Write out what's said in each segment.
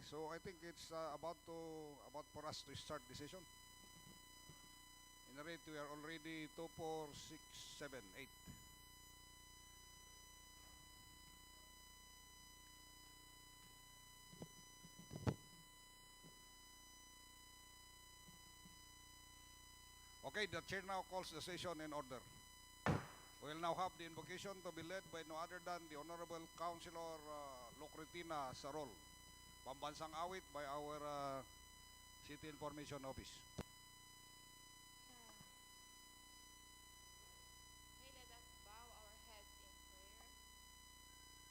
So I think it's about for us to start the session. In the rate, we are already 2, 4, 6, 7, 8. Okay, the chair now calls the session in order. We will now have the invocation to be led by no other than the Honorable Councilor Lucretina Sarol. Pambansang awit by our City Information Office. May let us bow our heads in prayer.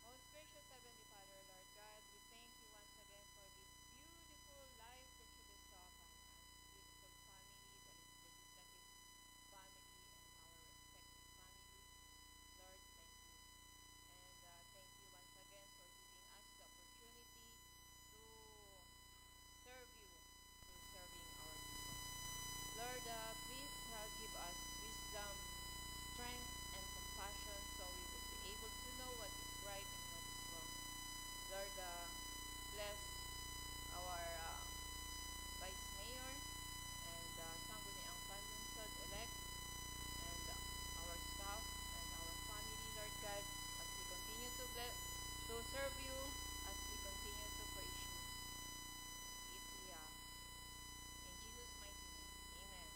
Most gracious Heavenly Father, Lord God, we thank you once again for this beautiful life that you bestow upon us. Beautiful family, that is legislative family and our respective families. Lord, thank you. And thank you once again for giving us the opportunity to serve you through serving our people. Lord, please give us wisdom, strength, and compassion so we will be able to know what is right and what is wrong. Lord, bless our Vice Mayor and Sangguniang Panlungsod elect and our staff and our family, Lord God, as we continue to serve you, as we continue to praise you. In Jesus' mighty name, amen.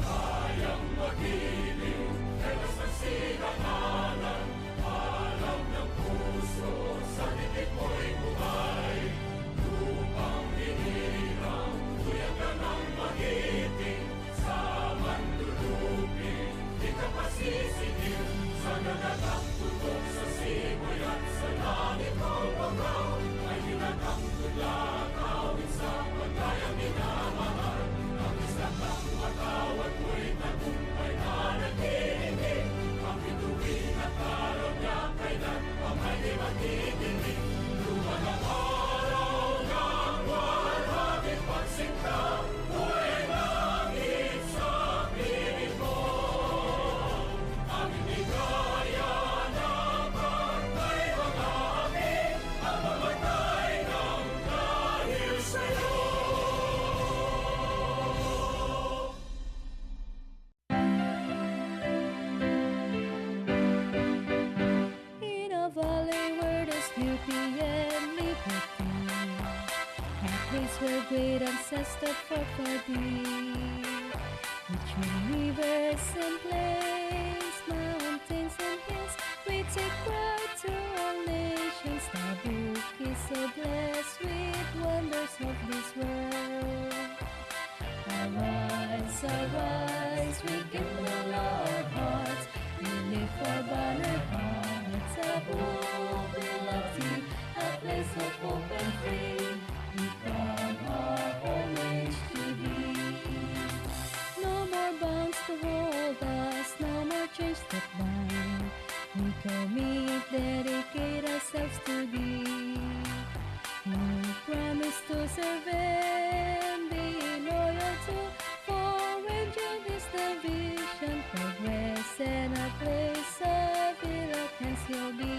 Kayang magiliw, helas ng sinakalan, alam ng puso, sa dibdib mo'y buhay. Lupang hinirang, tuyag ka ng magiting, sa mandulupin, di ka pasisingil, sa nagatang tutok sa simoy at sa langit ang bangaw, ay hinatang tudla, kawin sa pagkayang minamahal, ang isang ng matawad mo'y tagumpay na naghihinig, ang bituin at araw niya kailan pamay di magtitingin, lupa ng araw ng walhagin pagsinta, buhay langit sa piling mo. Ang hindi kaya na pagkay mga amin, ang mamatay ng dahil sa'yo. In a valley where there's beauty and liberty, a place where great ancestors fought for thee. Between rivers and plains, mountains and hills, we take pride to all nations. Tabuk is so blessed with wonders of this world. Arise, arise, we kindle our hearts, we lift our banner high. Tabuk, we love thee, a place of hope and free. We come our homage to thee. No more bonds to hold us, no more chains that bind. We commit, dedicate ourselves to thee. We promise to serve and be loyal to, for angel is the vision, progress and a place of eloquence you'll be.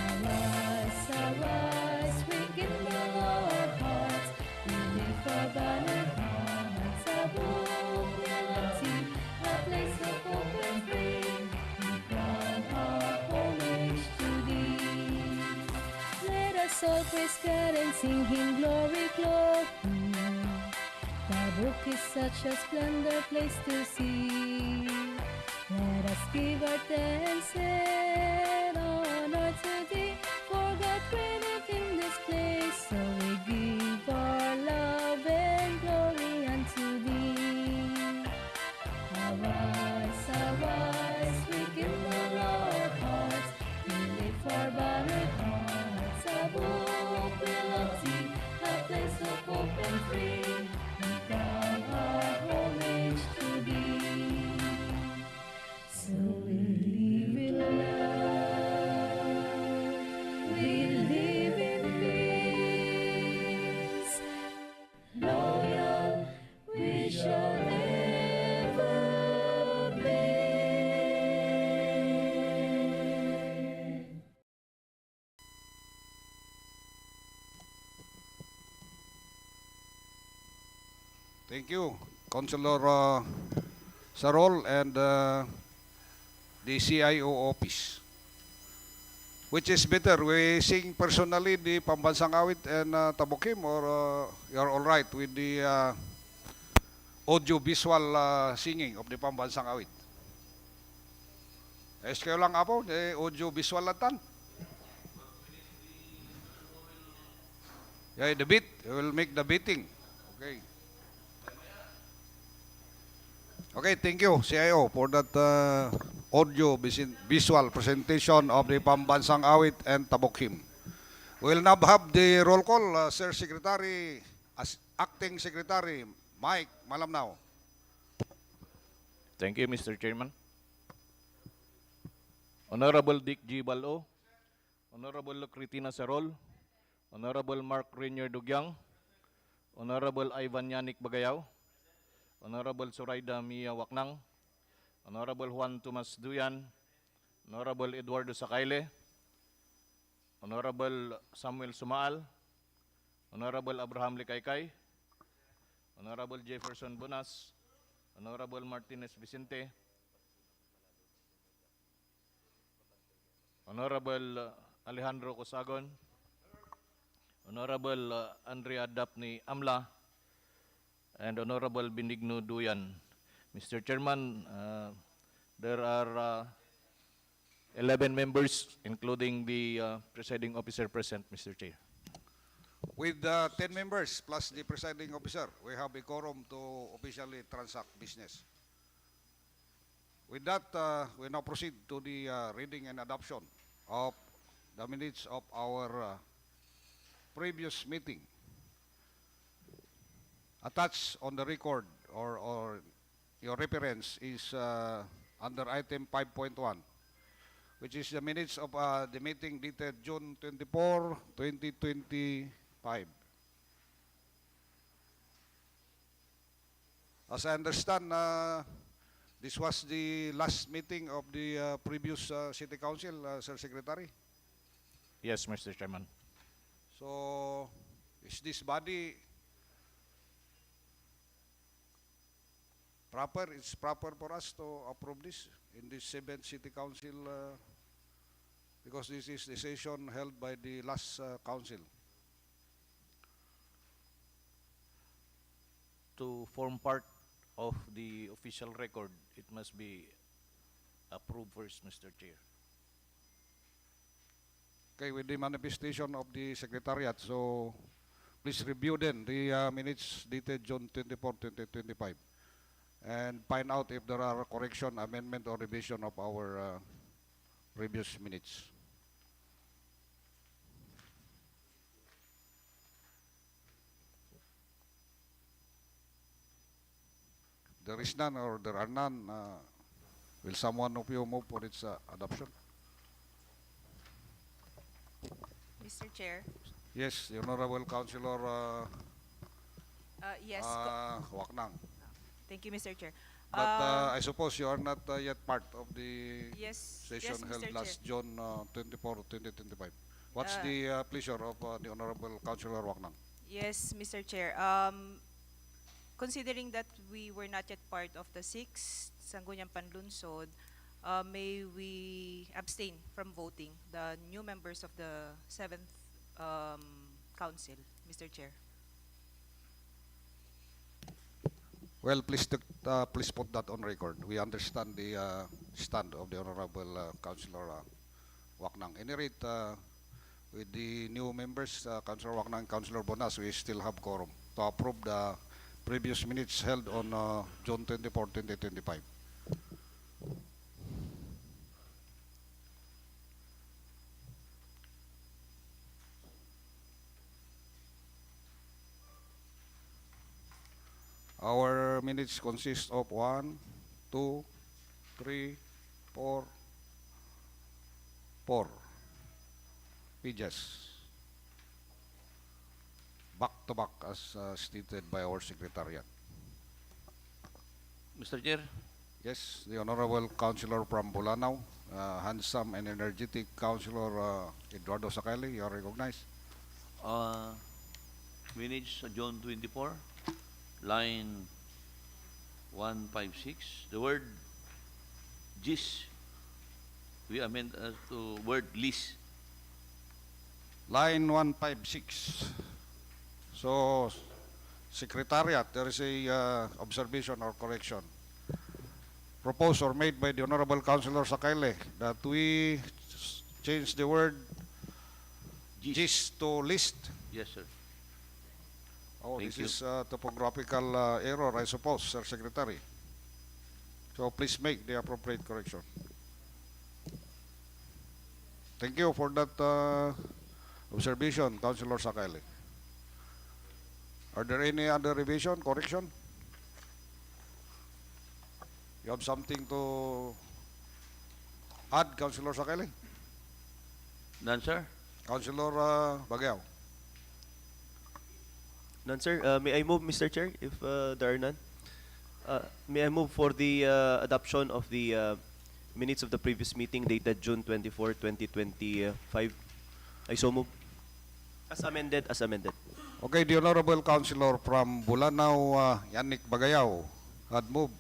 Arise, arise, we kindle our hearts, we lift our banner high. Tabuk, we love thee, a place of hope and free. We crown our homage to thee. Let us all praise God and sing Him glory, glory. Tabuk is such a splendor place to see. Let us give our thanks and honor to thee, for God reigneth in this place, so we give our love and glory unto thee. Arise, arise, we kindle our hearts, we lift our banner high. Tabuk, we love thee, a place of hope and free. We crown our homage to thee. So we Thank you, Councilor Sarol and the CIO office. Which is better, we sing personally the Pambansang Awit and Tabukim, or you're all right with the audio-visual singing of the Pambansang Awit? Kayo lang apo, the audio-visual lang tan. Yeah, the beat, we will make the beating. Okay. Okay, thank you, CIO, for that audio-visual presentation of the Pambansang Awit and Tabukim. We will now have the roll call, Sir Secretary, as Acting Secretary, Mike Malamnao. Thank you, Mr. Chairman. Honorable Dick Bal-o, Honorable Lucretina Sarol, Honorable Mark Rainier Dugyang, Honorable Ivan Yanik Bagayaw, Honorable Zoraida Mia Waknang, Honorable Juan Tomas Duyan, Honorable Eduardo Sakayle, Honorable Samuel Sumaal, Honorable Abraham Likaykay, Honorable Jefferson Bonas, Honorable Martinez Vicente, Honorable Alejandro Cosagon, Honorable Andrea Daphne Amla, and Honorable Benigno Duyan. Mr. Chairman, there are 11 members, including the presiding officer present, Mr. Chair. With 10 members plus the presiding officer, we have a quorum to officially transact business. With that, we now proceed to the reading and adoption of the minutes of our previous meeting. Attached on the record or your reference is under item 5.1, which is the minutes of the meeting dated June 24, 2025. As I understand, this was the last meeting of the previous City Council, Sir Secretary. Yes, Mr. Chairman. So, is this body proper? It's proper for us to approve this in this 7th City Council because this is the session held by the last council. To form part of the official record, it must be approved first, Mr. Chair. Okay, with the manifestation of the Secretariat, so please review then the minutes dated June 24, 2025 and find out if there are correction, amendment, or revision of our previous minutes. There is none or there are none. Will someone of you move for its adoption? Mr. Chair. Yes, the Honorable Councilor Yes. Waknang. Thank you, Mr. Chair. But I suppose you are not yet part of the Yes. session yes, held Mr. last Chair. June 24, 2025. What's the pleasure of the Honorable Councilor Waknang? Yes, Mr. Chair. Considering that we were not yet part of the 6th Sangguniang Panlungsod, may we abstain from voting the new members of the 7th Council, Mr. Chair. Well, please put that on record. We understand the stand of the Honorable Councilor Waknang. Any rate, with the new members, Councilor Waknang and Councilor Bonas, we still have quorum to approve the previous minutes held on June 24, 2025. Our minutes consist of 1, 2, 3, 4 pages, back to back as stated by our Secretariat. Mr. Chair, Yes, the Honorable Councilor from Bulanao, handsome and energetic Councilor Eduardo Sakayle, you are recognized. minutes June 24. line 156, the word GIS, we amend to word lease. Line 156. So, Secretariat, there is a observation or correction proposed or made by the Honorable Councilor Sakaile that we change the word GIS to list. Yes, sir. Oh, Thank this you. is a topographical error, I suppose, Sir Secretary. So please make the appropriate correction. Thank you for that observation, Councilor Sakaile. Are there any other revision, correction? You have something to add, Councilor Sakaile? None, sir? Councilor Baguio? None, sir. May I move, Mr. Chair, if there are none? May I move for the adoption of the minutes of the previous meeting dated June 24, 2025? I so move. As amended, as amended. Okay, the Honorable Councilor from Bulanao, Yannick Bagayao, had moved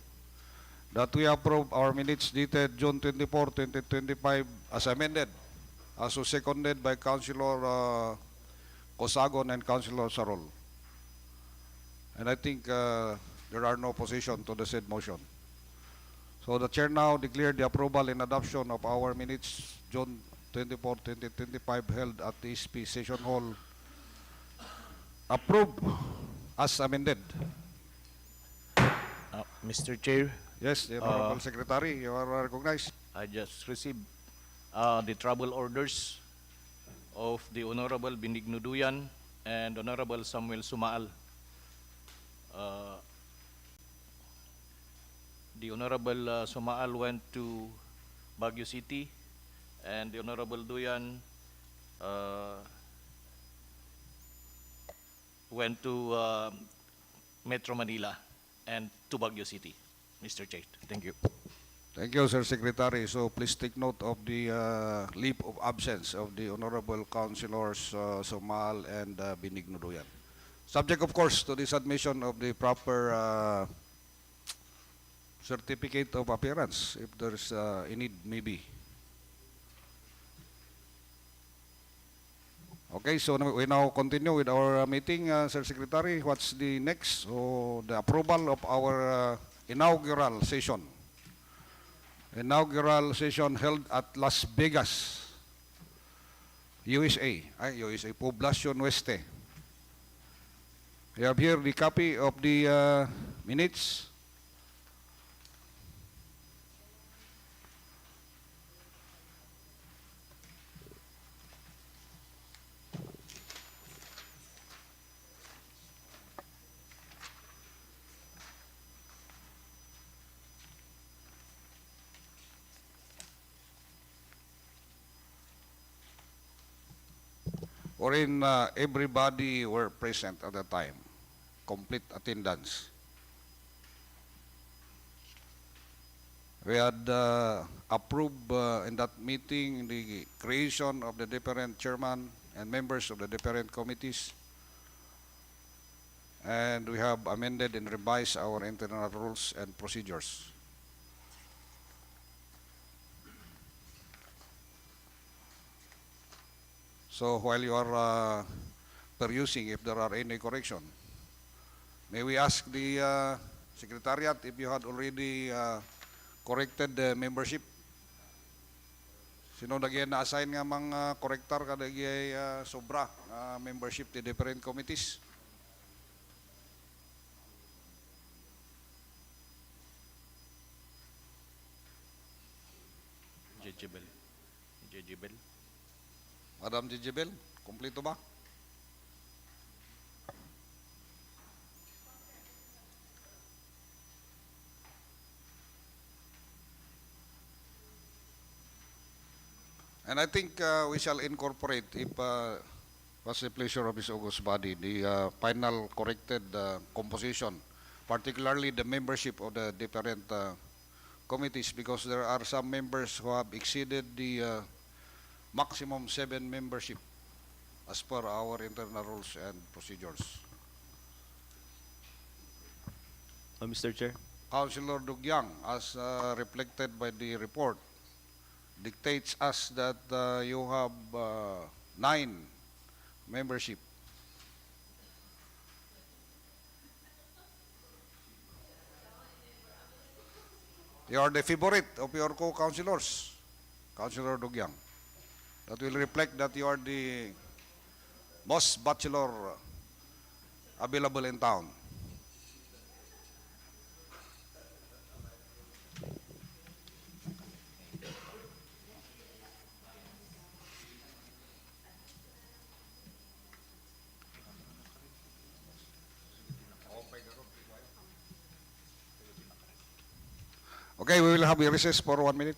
that we approve our minutes dated June 24, 2025 as amended, as was seconded by Councilor Cosagon and Councilor Sarol. And I think there are no opposition to the said motion. So the Chair now declared the approval and adoption of our minutes June 24, 2025 held at the SP Session Hall approved as amended. Mr. Chair, Yes, the Honorable Secretary, you are recognized. I just received the travel orders of the Honorable Benigno Duyan and Honorable Samuel Sumaal. The Honorable Sumaal went to Baguio City, and the Honorable Duyan went to Metro Manila and to Baguio City. Mr. Chair, thank you. Thank you, Sir Secretary. So please take note of the leave of absence of the Honorable Councilors Somal and Benigno Duyan. Subject, of course, to the submission of the proper certificate of appearance, if there's a need, maybe. Okay, so we now continue with our meeting, Sir Secretary. What's the next? So the approval of our inaugural session. Inaugural session held at Las Vegas, USA. USA, Poblacion Oeste. We have here the copy of the minutes. Wherein everybody were present at the time, complete attendance. We had approved in that meeting the creation of the different chairman and members of the different committees, and we have amended and revised our internal rules and procedures. So while you are perusing, if there are any correction, may we ask the Secretariat if you had already corrected the membership? Sino nagyan na-assign nga mga corrector kada sobra membership the different committees? Jejibel. Madam Jijibel, kompleto ba? And I think we shall incorporate, if was the pleasure of His August Body, the final corrected composition, particularly the membership of the different committees, because there are some members who have exceeded the maximum 7 membership as per our internal rules and procedures. Mr. Chair. Councilor Dugyang, as reflected by the report, dictates us that you have 9 membership. You are the favorite of your co-councilors, Councilor Dugyang. That will reflect that you are the most bachelor available in town. Okay, we will have a recess for 1 minute.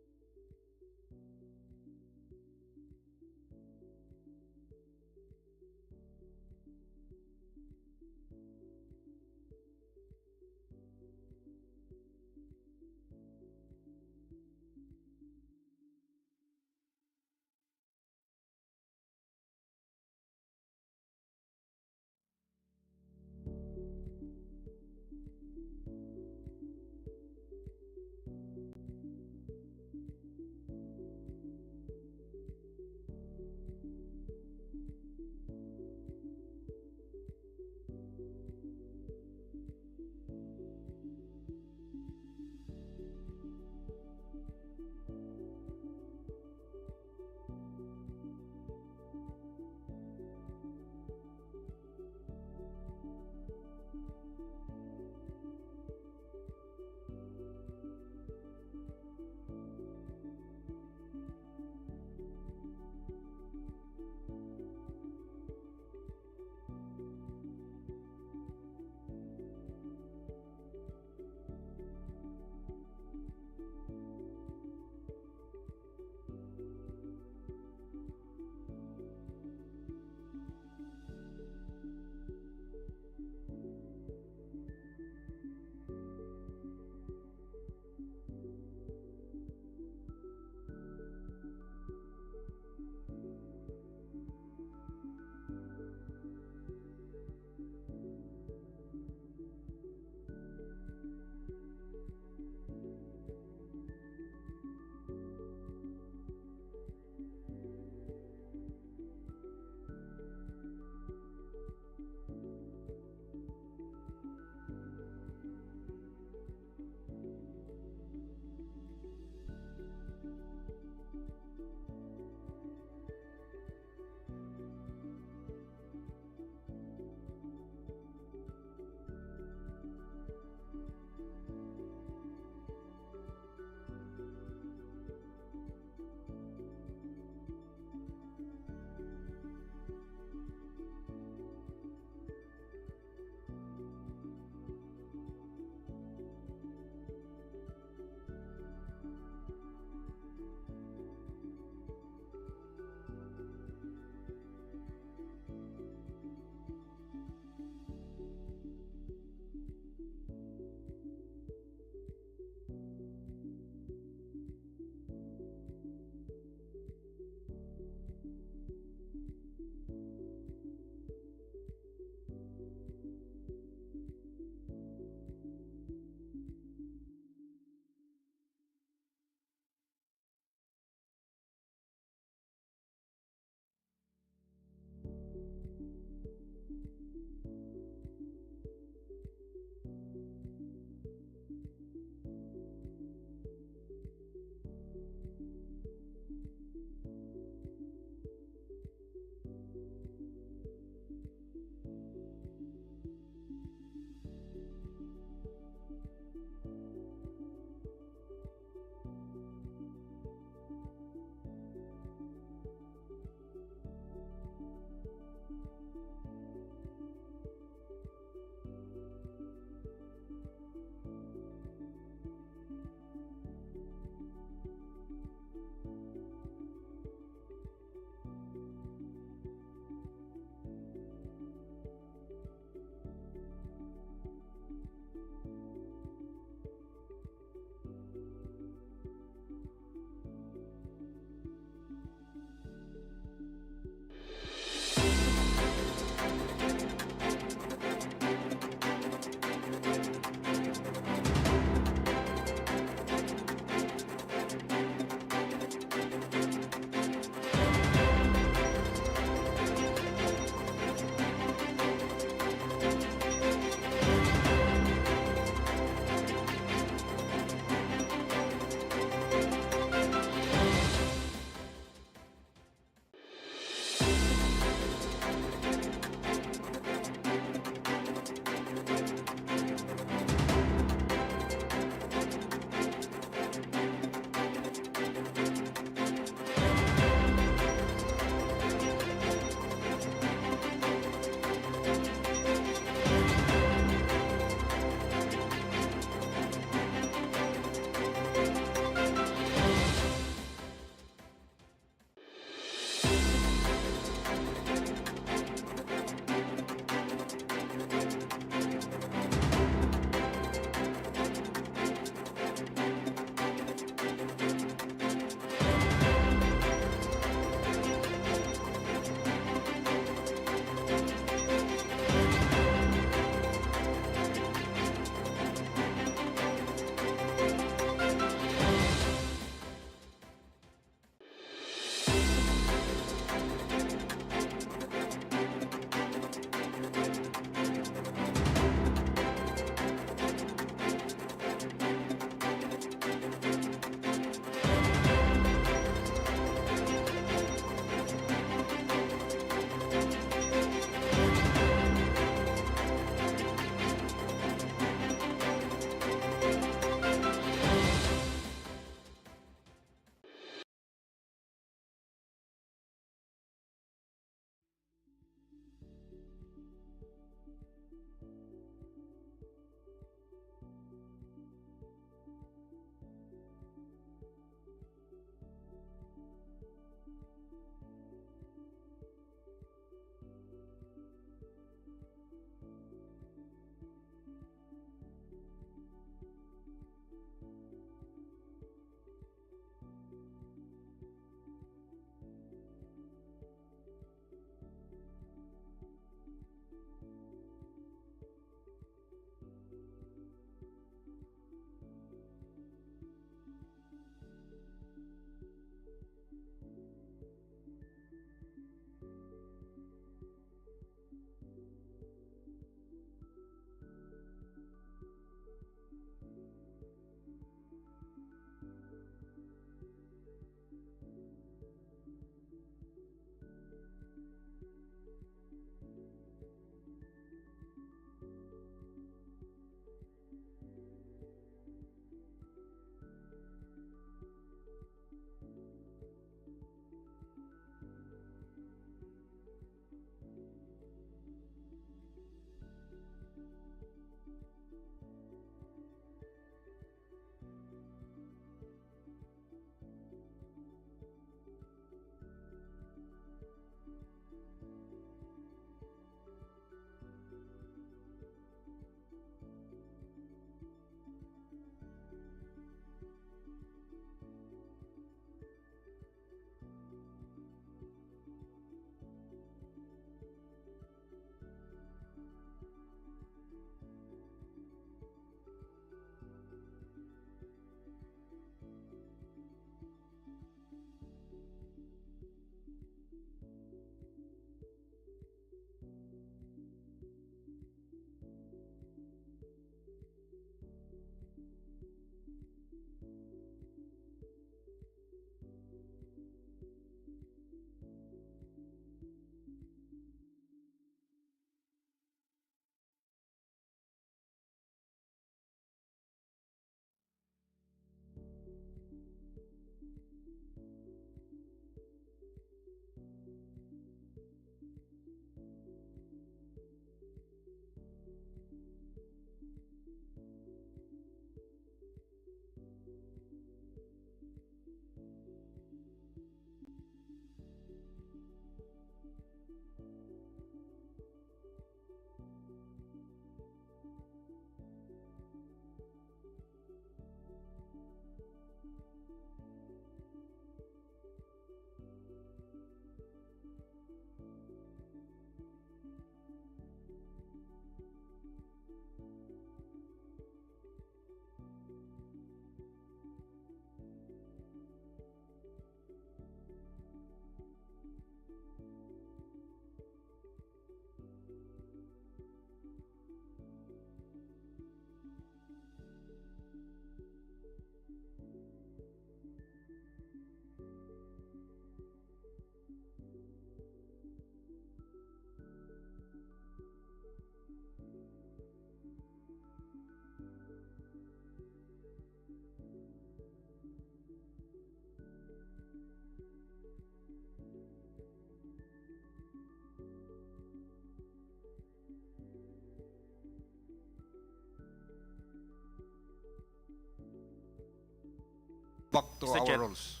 back to Mr. our Chair. rules.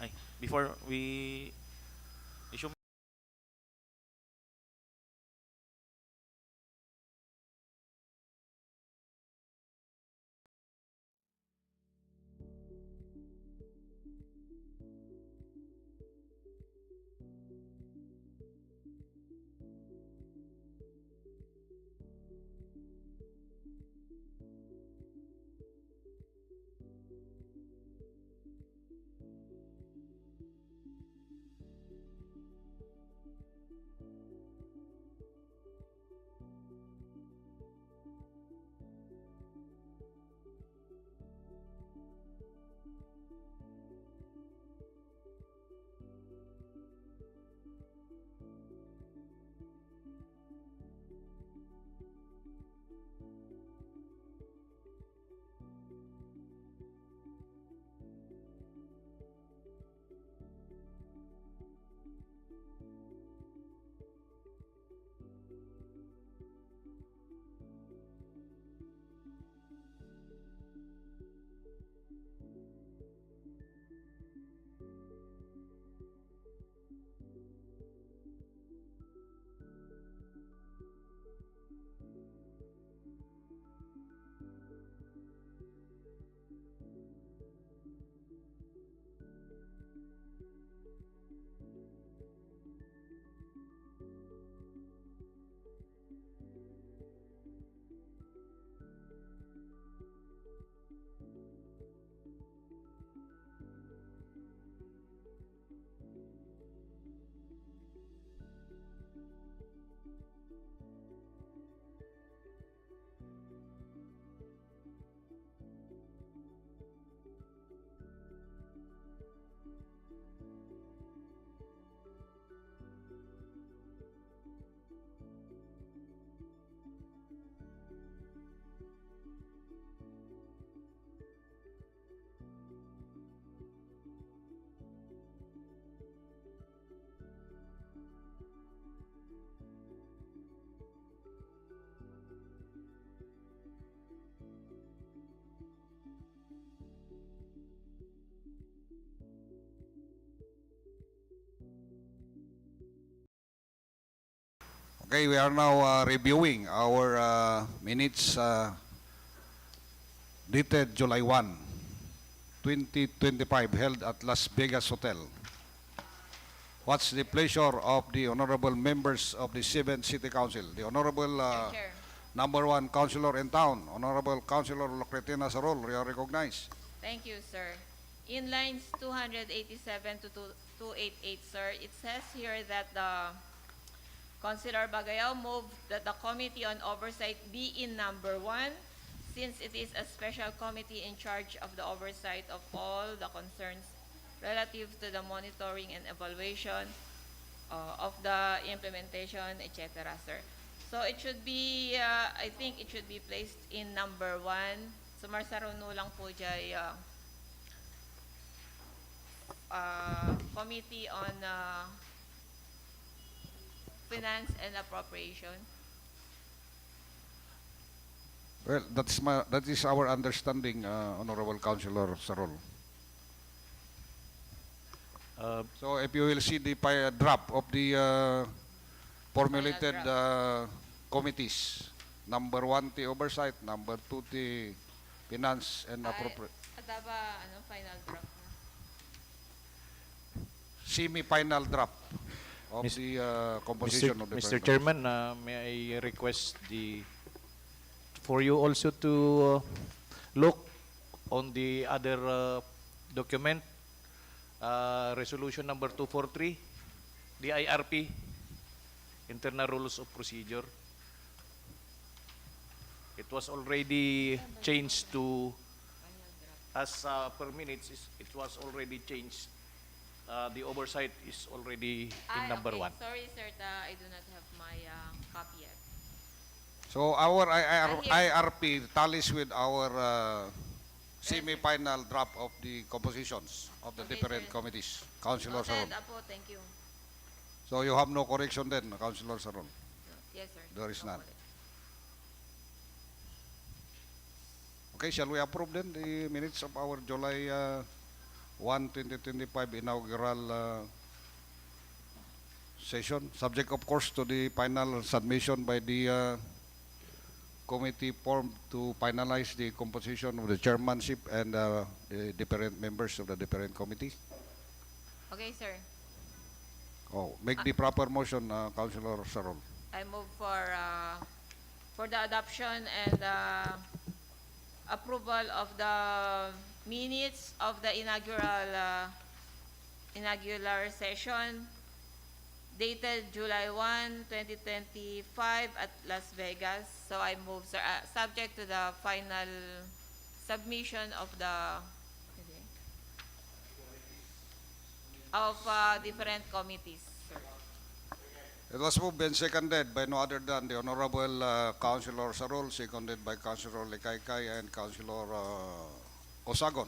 Ay, before we issue Okay, we are now reviewing our minutes dated July 1, 2025, held at Las Vegas Hotel. What's the pleasure of the honorable members of the 7th City Council? The honorable Chair. number 1 councilor in town, Honorable Councilor Lucretina Sarol, you are recognized. Thank you, sir. In lines 287 to 288, sir, it says here that the Councilor Bagayao moved that the Committee on Oversight be in number 1, since it is a special committee in charge of the oversight of all the concerns relative to the monitoring and evaluation of the implementation, etc., sir. So it should be, I think it should be placed in number 1. Sumarsaruno lang po dyan, Committee on Finance and Appropriation. Well, that is our understanding, Honorable Councilor Sarol. So if you will see the draft of the formulated committees, number 1, the oversight, number 2, the finance and appropriate. Adaba, final draft na? Semi-final draft of Mis- the composition of the Mr. Parliament. Chairman, may I request for you also to look on the other document, resolution number 243, the IRP, Internal Rules of Procedure. It was already changed to, as per minutes, it was already changed. The oversight is already in number okay. 1. Sorry, sir, I do not have my copy yet. So our IRP tallies with our semi-final draft of the compositions of the Okay, different sir. committees. Councilor Sarol. Noted, Apo, thank you. So you have no correction then, Councilor Sarol? Yes, sir. There is No none. worries. Okay, shall we approve then the minutes of our July 1-2025 inaugural session, subject of course to the final submission by the committee formed to finalize the composition of the chairmanship and the different members of the different committee. Okay, sir. Oh, make the proper motion, Councilor Sarol. I move for the adoption and approval of the minutes of the inaugural session dated July 1, 2025 at Las Vegas. So I move, sir, subject to the final submission of the different committees, sir. It was moved and seconded by no other than the Honorable Councilor Sarol, seconded by Councilor Lekaykay and Councilor Osagon,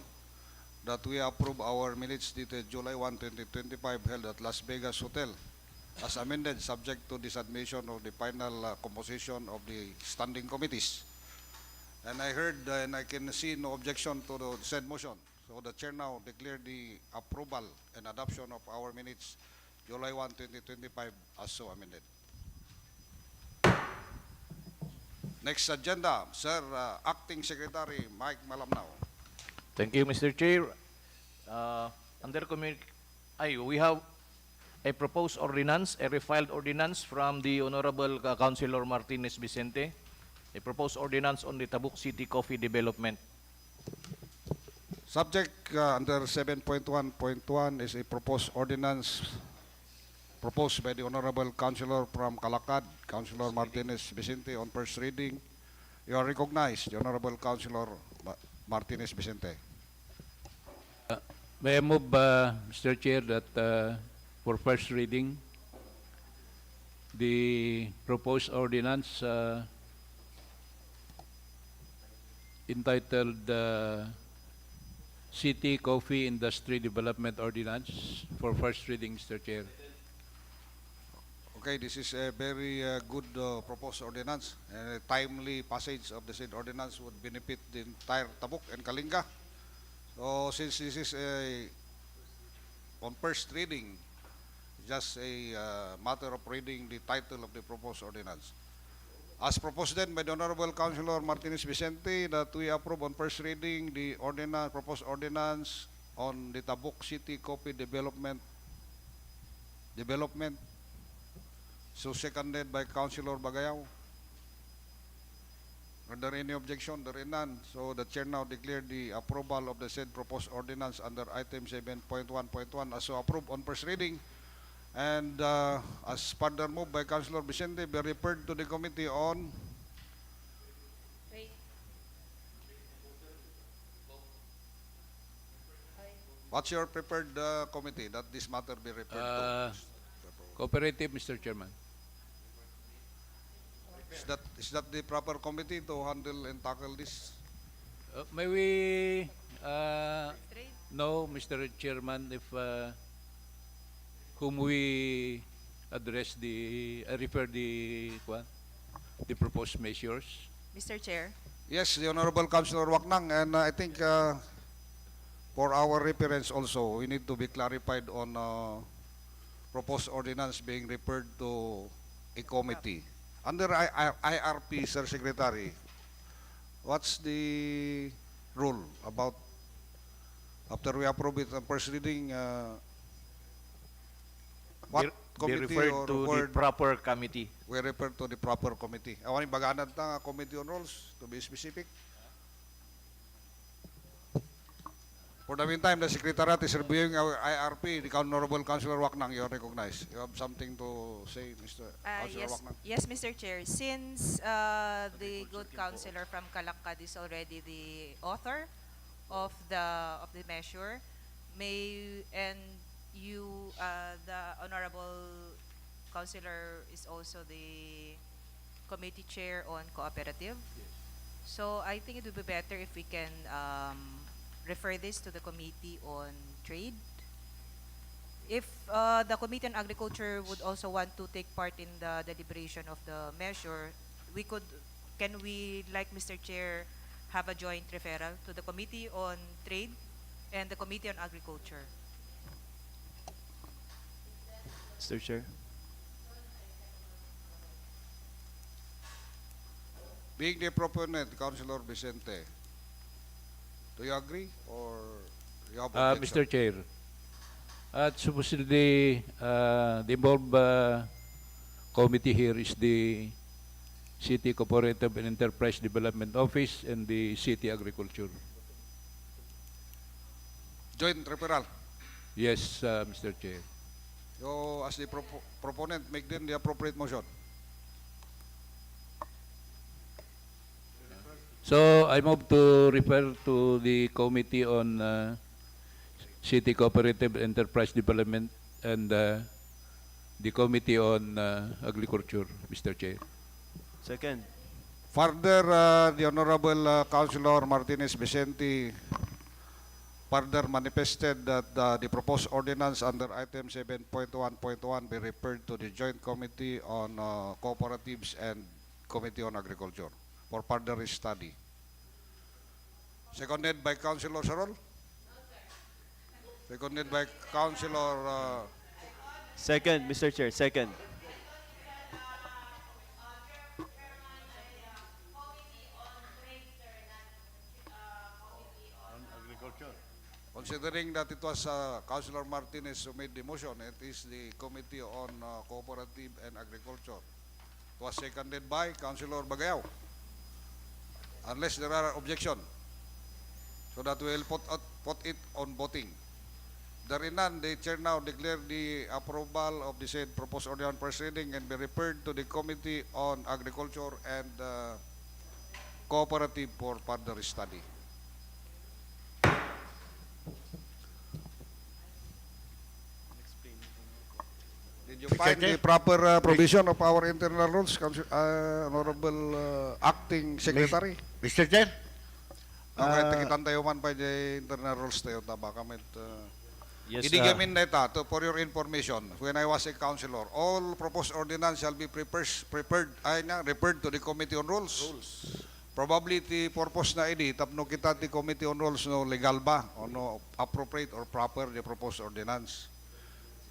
that we approve our minutes dated July 1, 2025 held at Las Vegas Hotel as amended, subject to the submission of the final composition of the standing committees. And I heard and I can see no objection to the said motion. So the chair now declare the approval and adoption of our minutes July 1, 2025 as so amended. Next agenda, Sir Acting Secretary Mike Malamnao. Thank you, Mr. Chair. We have a proposed ordinance, a refiled ordinance from the Honorable Councilor Martinez Vicente, a proposed ordinance on the Tabuk City Coffee Development. Subject under 7.1.1 is a proposed ordinance proposed by the Honorable Councilor from Calacad, Councilor Martinez Vicente, on first reading. You are recognized, the Honorable Councilor Martinez Vicente. May I move, Mr. Chair, that for first reading, the proposed ordinance entitled City Coffee Industry Development Ordinance for first reading, Mr. Chair. Okay, this is a very good proposed ordinance, and a timely passage of the said ordinance would benefit the entire Tabuk and Kalinga. So since this is on first reading, just a matter of reading the title of the proposed ordinance. As proposed then by the Honorable Councilor Martinez Vicente, that we approve on first reading the proposed ordinance on the Tabuk City Coffee Development. So seconded by Councilor Bagayaw. Are there any objection? There is none. So the chair now declared the approval of the said proposed ordinance under item 7.1.1 as so approved on first reading. And as further moved by Councilor Vicente, be referred to the committee on Wait. what's your prepared committee that this matter be referred to? Cooperative, Mr. Chairman. Is that the proper committee to handle and tackle this? May we know, Mr. Chairman, if whom we address refer the proposed measures? Mr. Chair, Yes, the Honorable Councilor Waknang, and I think for our reference also, we need to be clarified on proposed ordinance being referred to a committee. Under IRP, Sir Secretary, what's the rule about after we approve it on first reading? What Be committee referred or to the word proper committee. we refer to the proper committee? Awan yung baganad na committee on rules, to be specific. For the meantime, the Secretariat is reviewing our IRP. The Honorable Councilor Waknang, you are recognized. You have something to say, Mr. Councilor Waknang? yes, Mr. Chair. Since the good councilor from Calacad is already the author of the measure, and you, the honorable councilor, is also the committee chair on cooperative. So I think it would be better if we can refer this to the Committee on Trade. If the Committee on Agriculture would also want to take part in the deliberation of the measure, can we, like Mr. Chair, have a joint referral to the Committee on Trade and the Committee on Agriculture. Mr. Chair. Being the proponent, Councilor Vicente, do you agree or you have objection? Mr. Chair, supposedly the involved committee here is the City Cooperative and Enterprise Development Office and the City Agriculture. Joint referral. Yes, Mr. Chair. You, as the proponent, make then the appropriate motion. So I move to refer to the Committee on City Cooperative Enterprise Development and the Committee on Agriculture, Mr. Chair. Second. Further, the Honorable Councilor Martinez Vicente further manifested that the proposed ordinance under item 7.1.1 be referred to the Joint Committee on Cooperatives and Committee on Agriculture for further study. Seconded by Councilor Sarol? Seconded by Councilor... Second, Mr. Chair. Second. Considering that it was Councilor Martinez who made the motion, it is the Committee on Cooperative and Agriculture. It was seconded by Councilor Bagayaw. Unless there are objection, so that we will put it on voting. There is none, the Chair now declare the approval of the said proposed ordinance first reading and be referred to the Committee on Agriculture and Cooperative for further study. Did you find the proper provision of our internal rules, Honorable Acting Secretary? Mr. Chair? Kahit nakitan tayo man pa the internal rules tayo, taba kami. Yes, Idigamin na ito, for your information, when I was a councilor, all proposed ordinance shall be referred to the Committee on Rules. Probably the purpose na ini, tapno kita the Committee on Rules, no legal ba, o no appropriate or proper the proposed ordinance.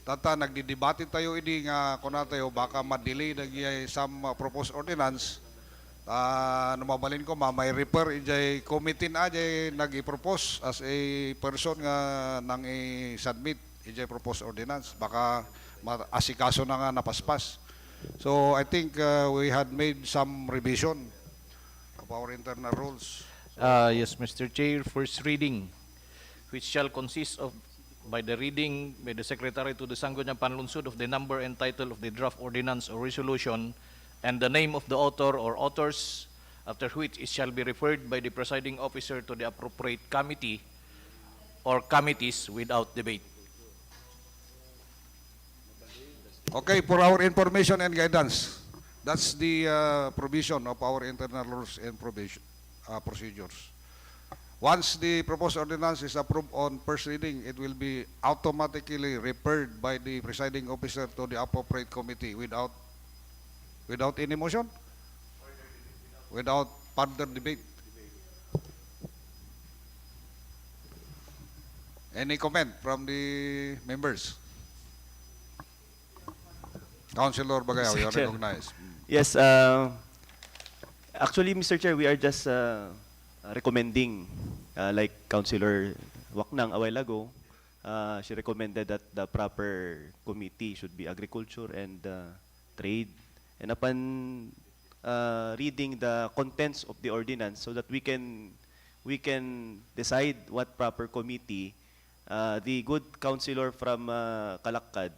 Tata, nagdidebate tayo ini nga kuna tayo, baka ma-delay na some proposed ordinance. Numabalin ko, may refer ijay committee na ijay nag-i-propose as a person nga nang i-submit ijay proposed ordinance. Baka asikaso na nga napaspas. So I think we had made some revision of our internal rules. Yes, Mr. Chair, first reading, which shall consist of by the reading by the Secretary to the Sangguniang Panlungsod of the number and title of the draft ordinance or resolution and the name of the author or authors, after which it shall be referred by the presiding officer to the appropriate committee or committees without debate. Okay, for our information and guidance, that's the provision of our internal rules and procedures. Once the proposed ordinance is approved on first reading, it will be automatically referred by the presiding officer to the appropriate committee without any motion? Without further debate? Any comment from the members? Councilor Bagayaw, you are Chair. recognized. Yes, actually, Mr. Chair, we are just recommending, like Councilor Waknang a while ago, she recommended that the proper committee should be Agriculture and Trade. And upon reading the contents of the ordinance, so that we can decide what proper committee, the good councilor from Kalakkad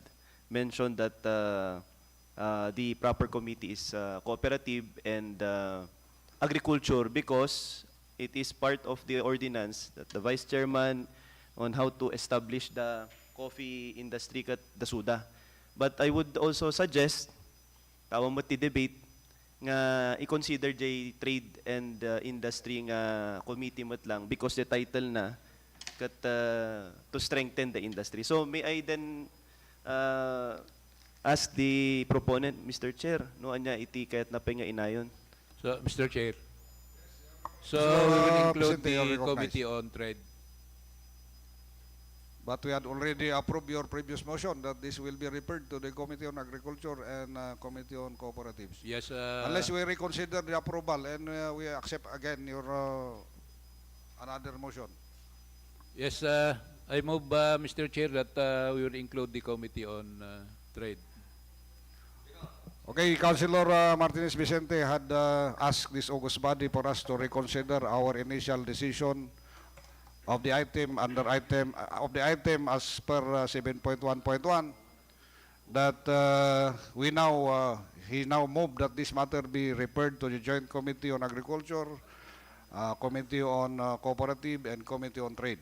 mentioned that the proper committee is Cooperative and Agriculture, because it is part of the ordinance that the Vice Chairman on how to establish the coffee industry kat the SUDA. But I would also suggest tawang mo ti debate nga i-consider jay trade and industry nga committee mat lang because the title na kat to strengthen the industry. So may I then ask the proponent, Mr. Chair, no anya iti kayat na nga inayon. So, Mr. Chair. So, we will include President, you are the recognized. Committee on Trade. But we had already approved your previous motion that this will be referred to the Committee on Agriculture and Committee on Cooperatives. Yes, Unless we reconsider the approval and we accept again your another motion. yes, I move, Mr. Chair, that we will include the Committee on Trade. Okay, Councilor Martinez Vicente had asked this August body for us to reconsider our initial decision of the item under item as per 7.1.1 that he now moved that this matter be referred to the Joint Committee on Agriculture, Committee on Cooperative, and Committee on Trade.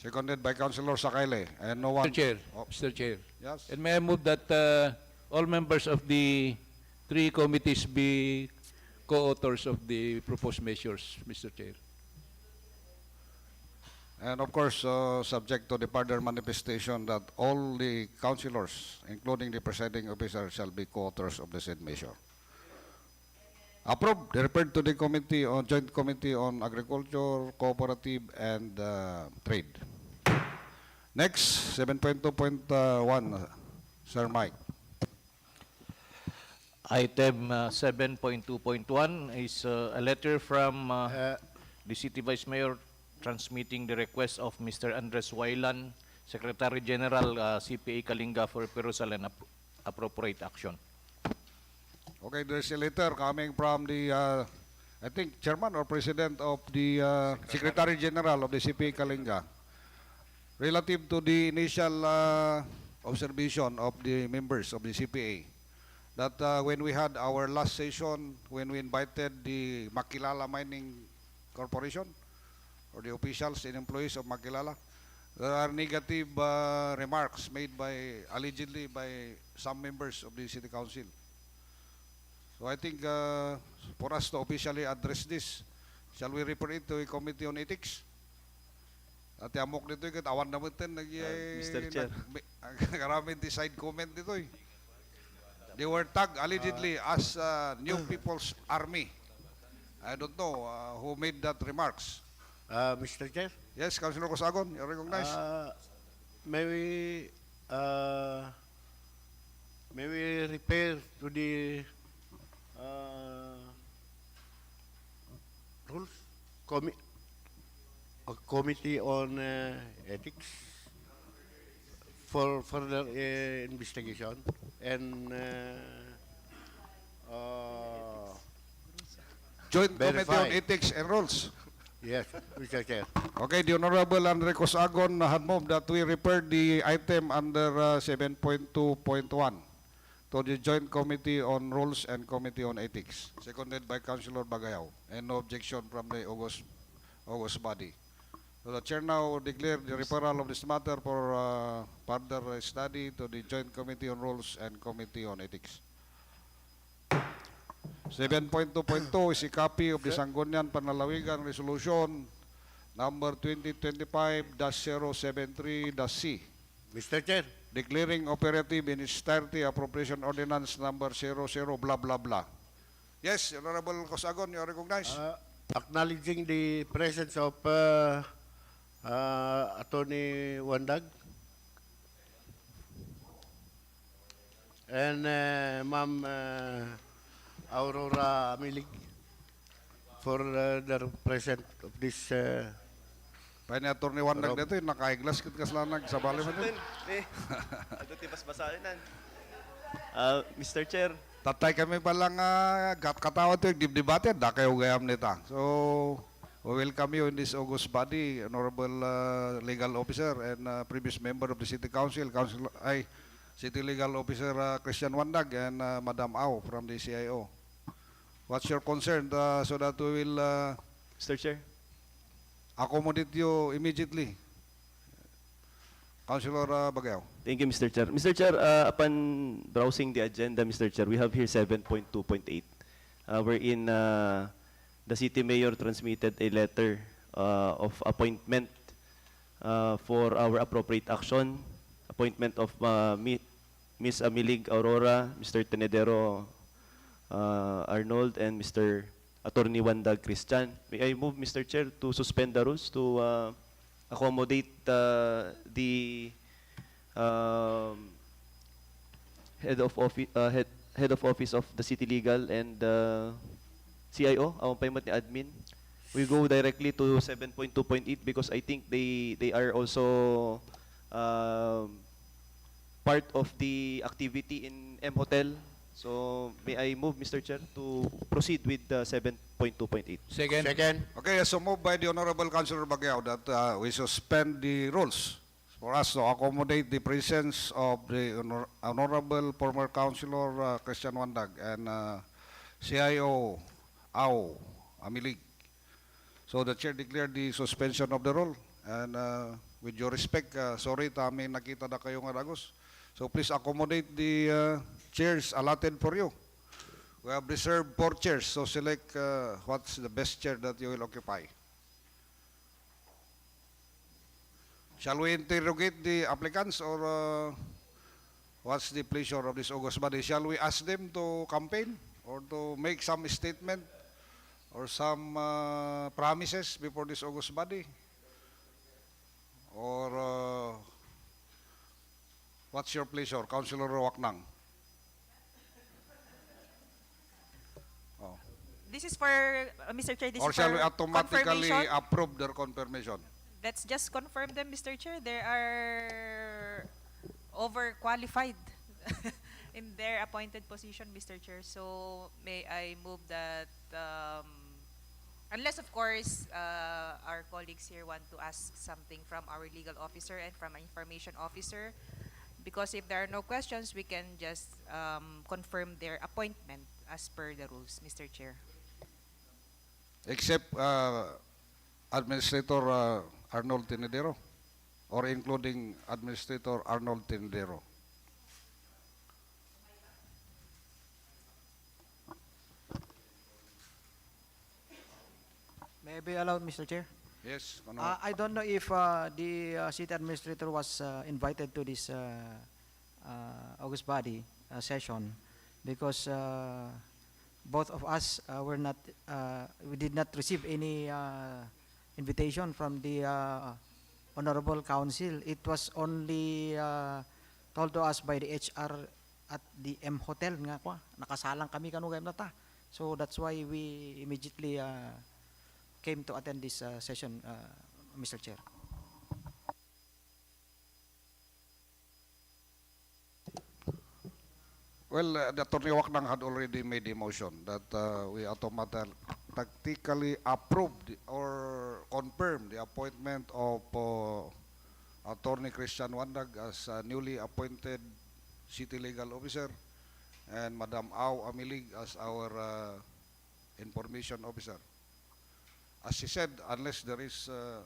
Seconded by Councilor Sakayle, and no one. Mr. Chair, Oh, Mr. Chair. yes. And may I move that all members of the three committees be co-authors of the proposed measures, Mr. Chair. And of course, subject to the further manifestation that all the councilors, including the presiding officer, shall be co-authors of the said measure. Approved. Referred to the committee on Joint Committee on Agriculture, Cooperative, and Trade. Next, 7.2.1, Sir Mike. Item 7.2.1 is a letter from the City Vice Mayor transmitting the request of Mr. Andres Wailan, Secretary General, CPA Kalinga, for perusal and appropriate action. Okay, there's a letter coming from the, I think, Chairman or President of the Secretary General of the CPA Kalinga relative to the initial observation of the members of the CPA that when we had our last session, when we invited the Makilala Mining Corporation or the officials and employees of Makilala, there are negative remarks made allegedly by some members of the City Council. So I think for us to officially address this, shall we refer it to a Committee on Ethics? At amok nito yung awan naman din Mr. Chair. Nagkaraming side comment nito eh. They were tagged allegedly as New People's Army. I don't know who made that remarks. Mr. Chair, Yes, Councilor Cosagon, you recognize. may we repair to the rules committee on ethics for further investigation and Joint Committee on verify. Ethics and Rules. yes, Mr. Chair. Okay, the Honorable Andre Cosagon had moved that we refer the item under 7.2.1 to the Joint Committee on Rules and Committee on Ethics, seconded by Councilor Bagayaw, and no objection from the August body. So the Chair now declare the referral of this matter for further study to the Joint Committee on Rules and Committee on Ethics. 7.2.2 is a copy of the Sangguniang Panlungsod Resolution number 2025-073-C, Mr. Chair, declaring operative in its entirety appropriation ordinance number 00 blah blah blah. Yes, Honorable Cosagon, you are recognized. acknowledging the presence of Attorney Wandag and Ma'am Aurora Milig for the present of this Kaya ni Atty. Wandag dito, nakaiglas kit kaslanag sa bali mo din. Ito tipas basahinan. Mr. Chair, Tatay kami palang katawad to yung dibdibate, da kayo gayam nita. So, we welcome you in this August body, Honorable Legal Officer and previous member of the City Council, City Legal Officer Christian Wandag and Madam Au from the CIO. What's your concern so that we will Mr. Chair. accommodate you immediately? Councilor Bagayaw. Thank you, Mr. Chair. Mr. Chair, upon browsing the agenda, Mr. Chair, we have here 7.2.8, wherein the City Mayor transmitted a letter of appointment for our appropriate action, appointment of Ms. Amilig Aurora, Mr. Tenedero Arnold, and Mr. Attorney Wandag Christian. May I move, Mr. Chair, to suspend the rules to accommodate the um, head of office of the city legal and CIO, ang payment ni admin. We go directly to 7.2.8 because I think they are also part of the activity in M Hotel. So may I move, Mr. Chair, to proceed with 7.2.8. Second. Second. Okay, so moved by the Honorable Councilor Baguio that we suspend the rules for us to accommodate the presence of the Honorable former Councilor Christian Wandag and CIO Ao Amilig. So the Chair declared the suspension of the rule. And with your respect, sorry, tami nakita na kayo nga dagos. So please accommodate the chairs allotted for you. We have reserved 4 chairs, so select what's the best chair that you will occupy. Shall we interrogate the applicants or what's the pleasure of this august body? Shall we ask them to campaign or to make some statement or some promises before this august body? Or what's your pleasure, Councilor Waknang? Oh. This is for, Mr. Chair, this Or is shall for we automatically confirmation. approve their confirmation? Let's just confirm them, Mr. Chair. They are overqualified in their appointed position, Mr. Chair. So may I move that, unless of course our colleagues here want to ask something from our legal officer and from our information officer, because if there are no questions, we can just confirm their appointment as per the rules, Mr. Chair. Except Administrator Arnold Tinidero, or including Administrator Arnold Tinidero. May I be allowed, Mr. Chair? Yes, I don't know if the city administrator was invited to this August body session because both of us were not, we did not receive any invitation from the Honorable Council. It was only told to us by the HR at the M Hotel nga kwa. Nakasalang kami kanugay nata. So that's why we immediately came to attend this session, Mr. Chair. Well, the Attorney Waknang had already made a motion that we automatically approved or confirmed the appointment of Attorney Christian Wandag as a newly appointed City Legal Officer and Madam Au Amilig as our Information Officer. As she said, unless there is a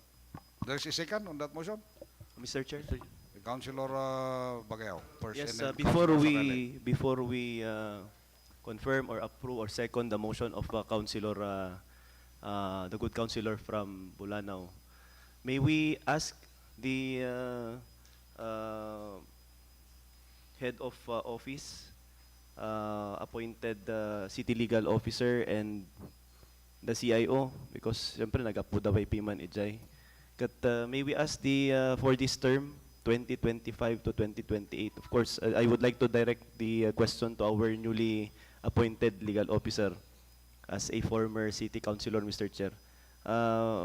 second on that motion, Mr. Chair. Councilor Baguio. First, Yes, and then before Councilor we confirm or approve or second the motion of Councilor, the good Councilor from Bulanao, may we ask the head of office, appointed city legal officer and the CIO, because siyempre nag-apudaway piman ijay. Kat may we ask the for this term 2025 to 2028. Of course, I would like to direct the question to our newly appointed legal officer as a former city councilor, Mr. Chair.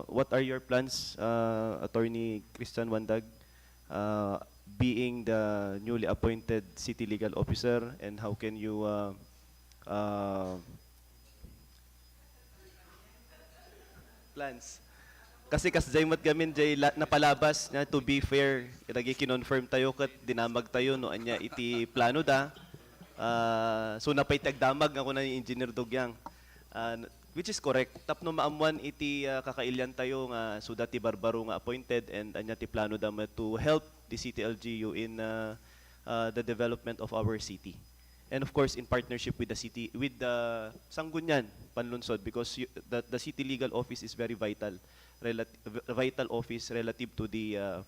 What are your plans, Attorney Christian Wandag, being the newly appointed city legal officer, and how can you plans? Kasi kasjaymat gamin jay napalabas na to be fair, lagi kinonfirm tayo kat dinamag tayo no anya iti plano da. So napay tagdamag ako na ni Engineer Dugyang. Which is correct. Tapno maamuan iti kakailyan tayo nga so dati Barbaro nga appointed and anya ti plano da to help the CTLGU in the development of our city. And of course in partnership with the city, with the Sangguniang Panlungsod, because the city legal office is very vital. Vital office relative to the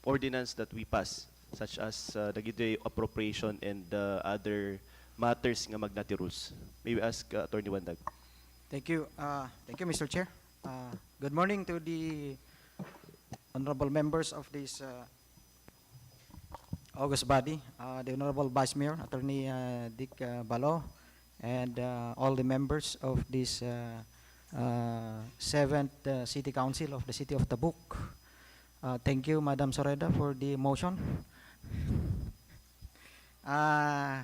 ordinance that we pass, such as the Gidre appropriation and other matters nga magnati rules. May we ask Attorney Wandag. Thank you, Mr. Chair. Good morning to the honorable members of this August body, the Honorable Vice Mayor, Attorney Dick Bal-o, and all the members of this 7th City Council of the City of Tabuk. Thank you, Madam Soreda, for the motion. I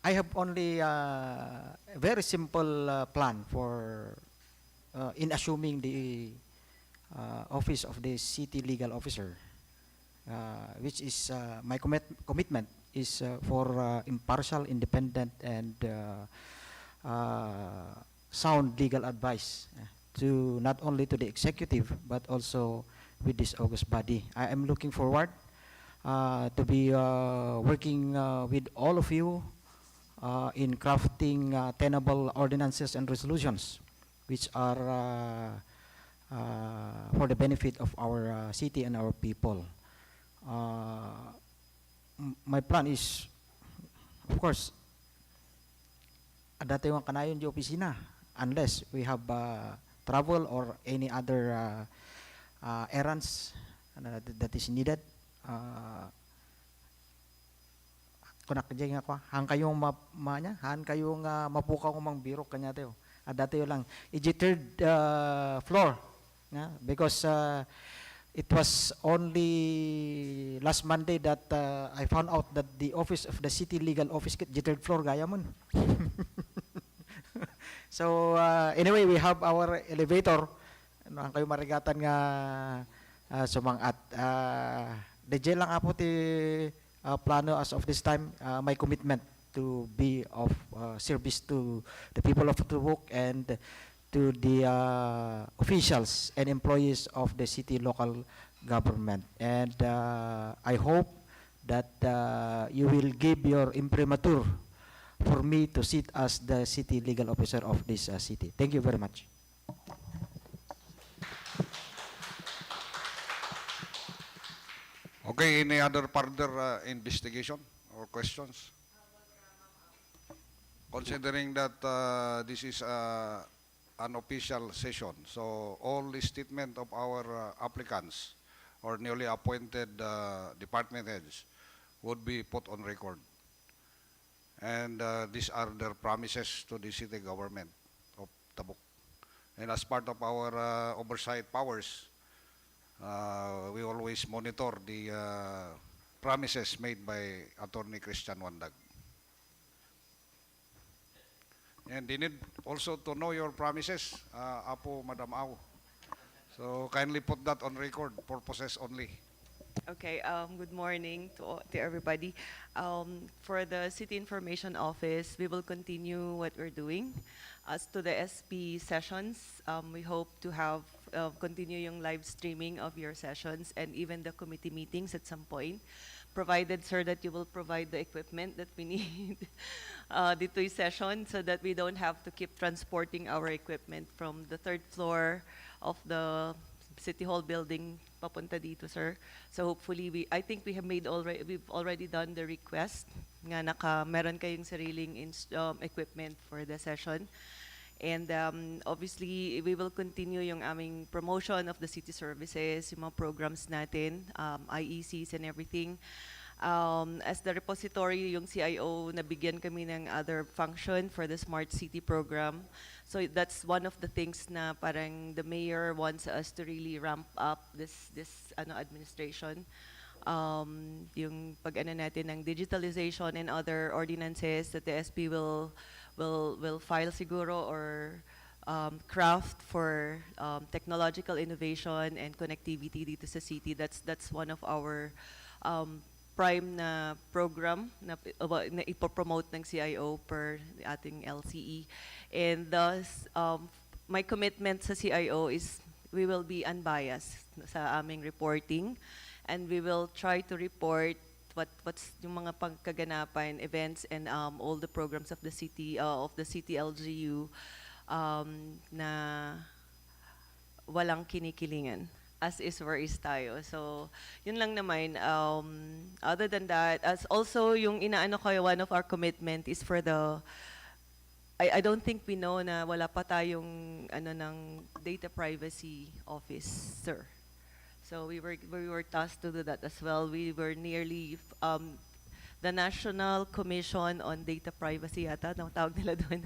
have only a very simple plan for in assuming the office of the city legal officer, which is my commitment is for impartial, independent, and sound legal advice to not only to the executive but also with this August body. I am looking forward to be working with all of you in crafting tenable ordinances and resolutions which are for the benefit of our city and our people. My plan is, of course, dati yung kanayon di opisina unless we have travel or any other errands that is needed. Kunak jeng ako hang kayong han kayong mapukaw mang biro kanya tayo. Dati yo lang third floor because it was only last Monday that I found out that the office of the city legal office third floor gaya mon. So anyway, we have our elevator. Ano ang kayo marigatan nga sumangat. DJ lang apo ti plano as of this time, my commitment to be of service to the people of Tabuk and to the officials and employees of the city local government. And I hope that you will give your imprimatur for me to sit as the city legal officer of this city. Thank you very much. Okay, any other further investigation or questions? Considering that this is an official session, so all the statement of our applicants or newly appointed department heads would be put on record. And these are their promises to the city government of Tabuk. And as part of our oversight powers, we always monitor the promises made by Attorney Christian Wandag. And they need also to know your promises, Apo Madam Au. So kindly put that on record, purposes only. Okay, good morning to everybody. For the City Information Office, we will continue what we're doing. As to the SP sessions, we hope to have continue yung live streaming of your sessions and even the committee meetings at some point, provided, sir, that you will provide the equipment that we need dito'y session so that we don't have to keep transporting our equipment from the 3rd floor of the City Hall building papunta dito, sir. So hopefully I think we've already done the request nga meron kayong sariling equipment for the session. And obviously, we will continue yung aming promotion of the city services, yung mga programs natin, IECs and everything. As the repository, yung CIO, nabigyan kami ng other function for the Smart City program. So that's one of the things na parang the mayor wants us to really ramp up this administration. Yung pag-ano natin ng digitalization and other ordinances that the SP will file siguro or craft for technological innovation and connectivity dito sa city. That's one of our prime na program na ipopromote ng CIO per ating LCE. And thus, my commitment sa CIO is we will be unbiased sa aming reporting and we will try to report what's yung mga pagkaganapan, events, and all the programs of the city LGU na walang kinikilingan. As is, where is tayo. So, yun lang naman. Other than that, as also yung inaano ko, one of our commitment is for the, I don't think we know na wala pa tayong ng data privacy officer. So we were tasked to do that as well. We were nearly the National Commission on Data Privacy yata, ang tawag nila doon,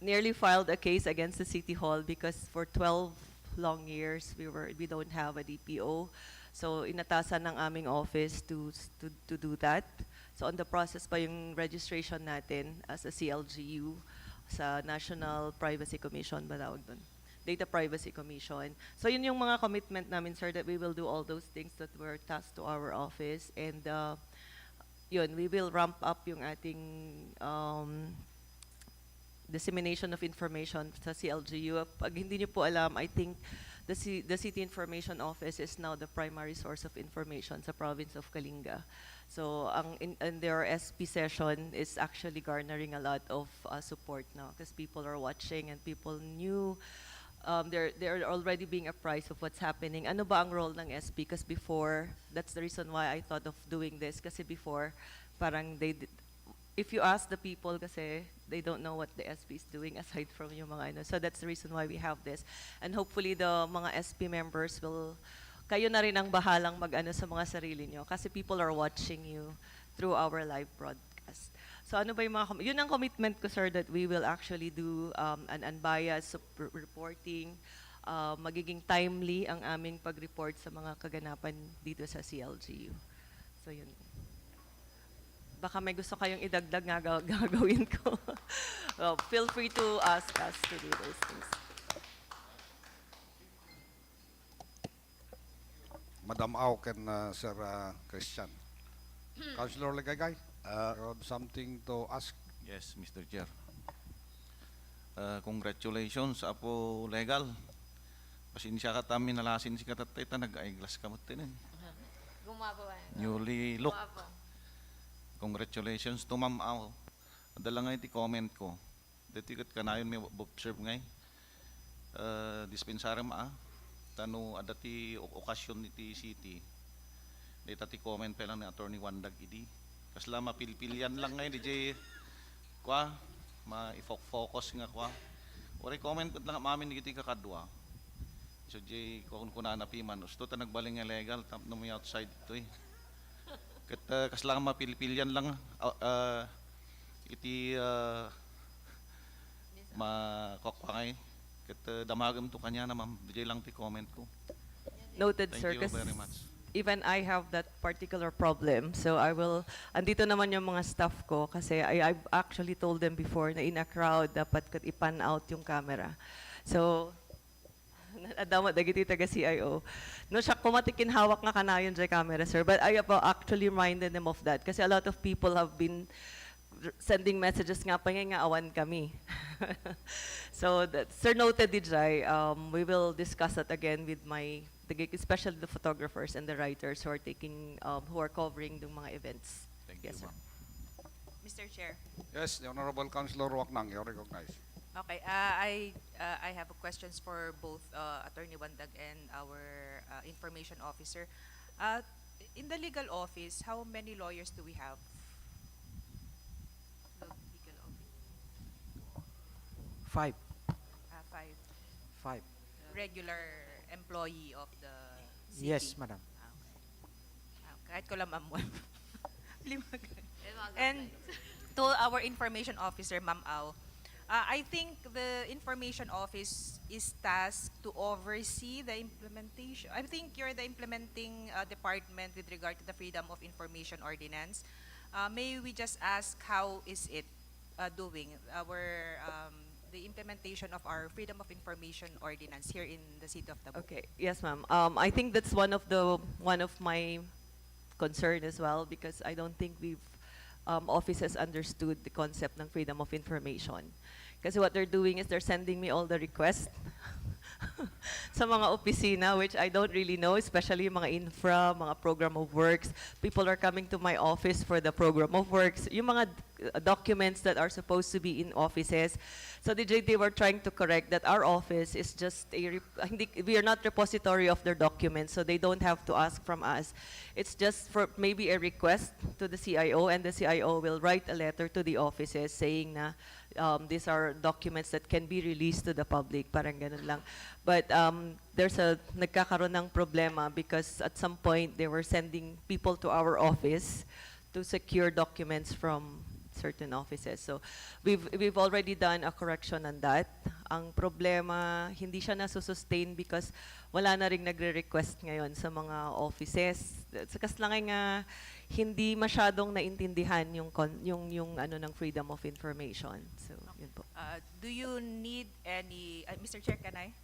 nearly filed a case against the City Hall because for 12 long years we don't have a DPO. So inatasan ng aming office to do that. So on the process pa yung registration natin as a CLGU sa National Privacy Commission ba tawag doon? Data Privacy Commission. So yun yung mga commitment namin, sir, that we will do all those things that were tasked to our office, and yun, we will ramp up yung ating dissemination of information sa CLGU. Pag hindi niyo po alam, I think the City Information Office is now the primary source of information sa province of Kalinga. So and their SP session is actually garnering a lot of support now because people are watching and people knew they're already being apprised of what's happening. Ano ba ang role ng SP? Because before, that's the reason why I thought of doing this. Kasi before, parang if you ask the people, kasi they don't know what the SP is doing aside from yung mga ano. So that's the reason why we have this. And hopefully the mga SP members will, kayo na rin ang bahalang mag-ano sa mga sarili nyo. Kasi people are watching you through our live broadcast. So ano ba yung mga, yun ang commitment ko, sir, that we will actually do an unbiased reporting, magiging timely ang aming pag-report sa mga kaganapan dito sa CLGU. So yun. Baka may gusto kayong idagdag nga gagawin ko. Well, feel free to ask us to do those things. Madam Au and Sir Christian. Councilor Ligagay, you have something to ask? Yes, Mr. Chair. Congratulations, Apo Legal. Pasensya ka tamin nalasin si katatay ta nag-eyeglass kamot tinin. Gumawa. Newly look. Gumawa. Congratulations to Ma'am Au. Adala nga iti comment ko. Dito kat kanayon may observe ngay. Dispensary ma tano adati okasyon niti city. Dito ti comment pa lang ni Attorney Wandag idi. Kasla mapilpilian lang ngay DJ kwa ma-focus nga kwa. Ori comment pud lang mamin iti kakadwa. So jay kung kuna napiman usto ta nagbaling nga legal tap no may outside ito eh. Kat kasla mapilpilian lang iti makokwangay. Kat damagam to kanya na ma'am. DJ lang ti comment ko. Noted, Thank sir. you very much. Even I have that particular problem. So I will, andito naman yung mga staff ko kasi I've actually told them before na in a crowd dapat ipan out yung camera. So, adamot dagiti taga CIO. No siya kumatikin hawak nga kanayon sa camera, sir. But I have actually reminded them of that kasi a lot of people have been sending messages nga pa nga awan kami. So, sir, noted DJ. We will discuss that again with especially the photographers and the writers who are who are covering the mga events. Thank Yes, you, sir. ma'am. Mr. Chair. Yes, the Honorable Councilor Waknang, you're recognized. Okay, I have questions for both Attorney Wandag and our information officer. In the legal office, how many lawyers do we have? The legal office. 5. Five. 5. Regular employee of the city? Yes, madam. Okay. Kahit ko lang ma'am. And to our information officer, Ma'am Au, I think the information office is tasked to oversee the implementation. I think you're the implementing department with regard to the Freedom of Information Ordinance. May we just ask how is it doing the implementation of our Freedom of Information Ordinance here in the city of Tabuk? Okay. Yes, ma'am. I think that's one of my concern as well because I don't think offices understood the concept ng freedom of information. Kasi what they're doing is they're sending me all the requests sa mga opisina, which I don't really know, especially yung mga infra, mga program of works. People are coming to my office for the program of works. Yung mga documents that are supposed to be in offices. So they were trying to correct that our office is just we are not repository of their documents, so they don't have to ask from us. It's just for maybe a request to the CIO, and the CIO will write a letter to the offices saying na these are documents that can be released to the public, parang ganun lang. But nagkakaroon ng problema because at some point they were sending people to our office to secure documents from certain offices. So we've already done a correction on that. Ang problema, hindi siya nasusustain because wala na ring nagre-request ngayon sa mga offices. Kasi lang nga hindi masyadong naintindihan yung ano ng freedom of information. So yun po. Do you need any, Mr. Chair, can I?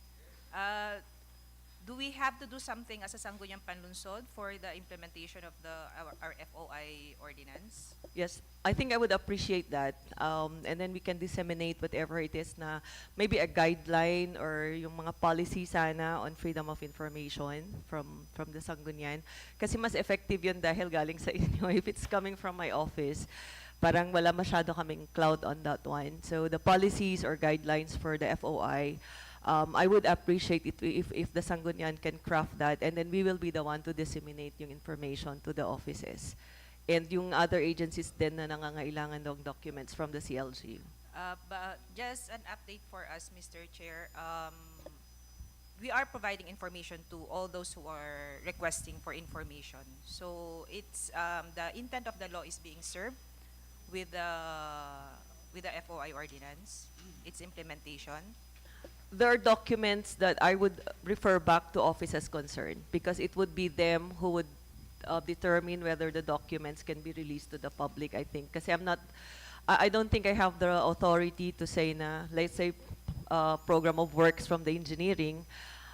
Do we have to do something as a Sangguniang Panlungsod for the implementation of our FOI ordinance? Yes, I think I would appreciate that. And then we can disseminate whatever it is na maybe a guideline or yung mga policy sana on freedom of information from the Sangguniang. Kasi mas effective yun dahil galing sa inyo. If it's coming from my office, parang wala masyado kaming cloud on that one. So the policies or guidelines for the FOI, I would appreciate it if the Sangguniang can craft that, and then we will be the one to disseminate yung information to the offices. And yung other agencies din na nangangailangan ng documents from the CLG. But just an update for us, Mr. Chair. We are providing information to all those who are requesting for information. So it's the intent of the law is being served with the FOI ordinance, its implementation. There are documents that I would refer back to offices concerned because it would be them who would determine whether the documents can be released to the public, I think. Kasi I don't think I have the authority to say na, let's say, program of works from the engineering,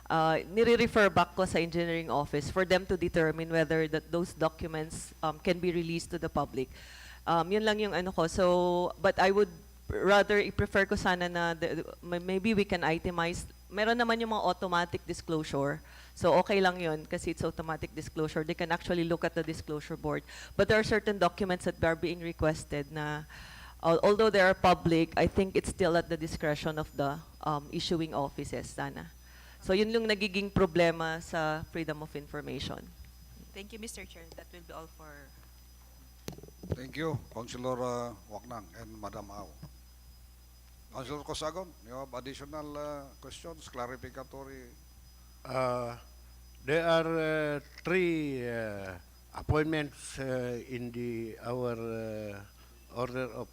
nire-refer back ko sa engineering office for them to determine whether those documents can be released to the public. Yun lang yung ano ko. So, but I would rather i-prefer ko sana na maybe we can itemize. Meron naman yung mga automatic disclosure. So okay lang yun kasi it's automatic disclosure. They can actually look at the disclosure board. But there are certain documents that are being requested na although they are public, I think it's still at the discretion of the issuing offices sana. So yun yung nagiging problema sa freedom of information. Thank you, Mr. Chair. That will be all for... Thank you, Councilor Waknang and Madam Au. Councilor Cosagon, you have additional questions, clarificatory? There are three appointments in our order of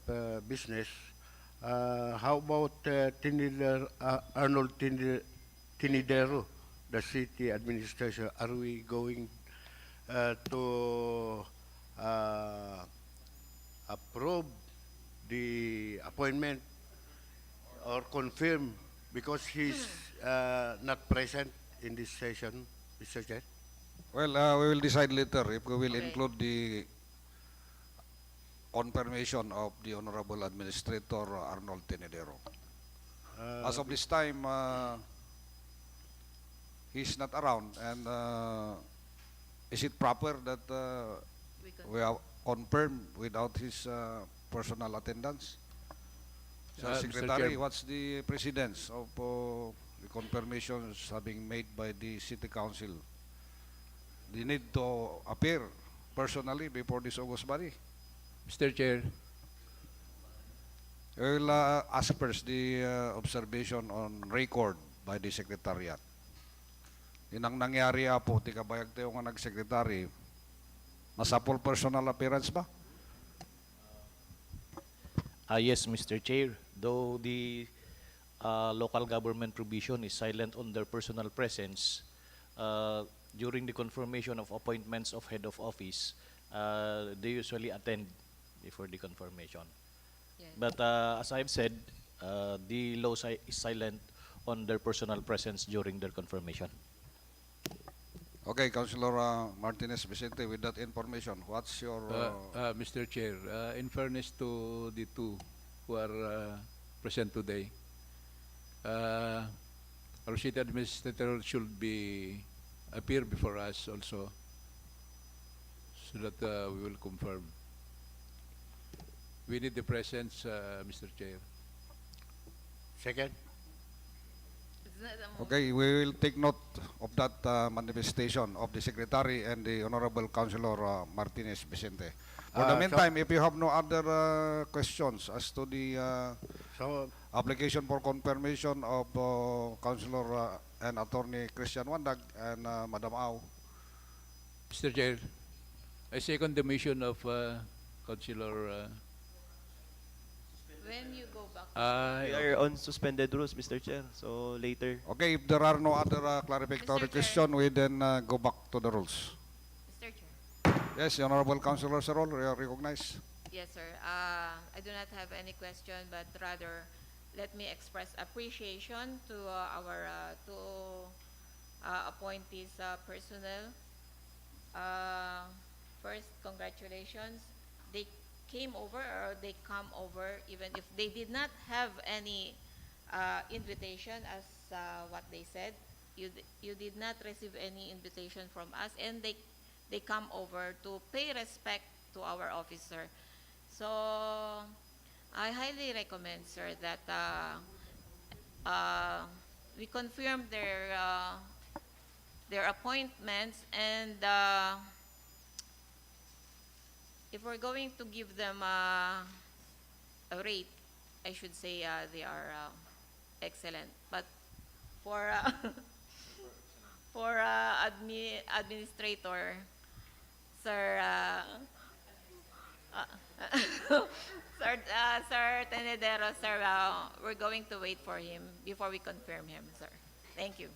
business. How about Arnold Tinidero, the city administration? Are we going to approve the appointment or confirm because he's not present in this session, Mr. Chair? Well, we will decide later if we will include the confirmation of the Honorable Administrator Arnold Tinidero. As of this time, he's not around, and is it proper that we have confirmed without his personal attendance? So, Secretary, what's the precedence of the confirmations having made by the City Council? They need to appear personally before this August body. Mr. Chair, We will ask first the observation on record by the Secretariat. Inang nangyari po, ti kabayag tayo nga nag-secretary, masapol personal appearance ba? Yes, Mr. Chair. Though the local government provision is silent on their personal presence, during the confirmation of appointments of head of office, they usually attend before the confirmation. Yes. But as I've said, the law is silent on their personal presence during their confirmation. Okay, Councilor Martinez Vicente, with that information, what's your... Mr. Chair, in fairness to the two who are present today, our city administrator should appear before us also, so that we will confirm. We need the presence, Mr. Chair. Second. Okay, we will take note of that manifestation of the Secretary and the Honorable Councilor Martinez Vicente. For the meantime, if you have no other questions as to the So, application for confirmation of Councilor and Attorney Christian Wandag and Madam Au. Mr. Chair, I second the motion of Councilor. When you go back, We are on suspended rules, Mr. Chair. So later. Okay, if there are no other clarificatory Mr. Chair. question, we then go back to the rules. Mr. Chair. Yes, the Honorable Councilor Sarol, you are recognized. Yes, sir. I do not have any question, but rather let me express appreciation to our appointees personnel. First, congratulations. They came over or they come over even if they did not have any invitation as what they said. You did not receive any invitation from us, and they come over to pay respect to our officer. So I highly recommend, sir, that we confirm their appointments, and if we're going to give them a rate, I should say they are excellent. But for for administrator, sir. Sir Tenedero, sir, we're going to wait for him before we confirm him, sir. Thank you.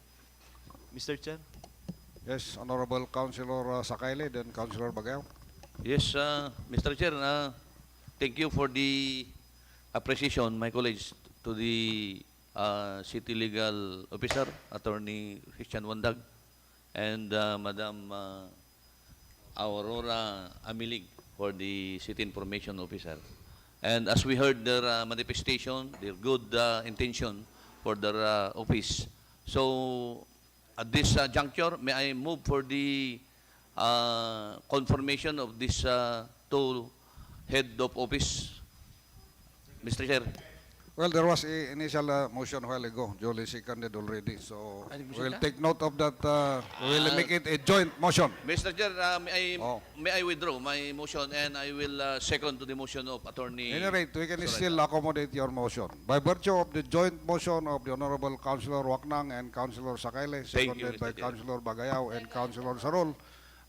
Mr. Chair. Yes, Honorable Councilor Sakayle, then Councilor Bagao. Yes, Mr. Chair, thank you for the appreciation, my colleagues, to the City Legal Officer, Attorney Christian Wandag, and Madam Aurora Amilig for the City Information Officer. And as we heard their manifestation, their good intention for their office. So, at this juncture, may I move for the confirmation of this two head of office, Mr. Chair? Well, there was a initial motion a while ago, duly seconded already. So we'll take note of that. We'll make it a joint motion. Mr. Chair, may I withdraw my motion, and I will second to the motion of Attorney. At any rate, we can still accommodate your motion. By virtue of the joint motion of the Honorable Councilor Waknang and Councilor Sakayle, Thank you, seconded by Mr. Chair. Councilor Bagayao and Councilor Sarol,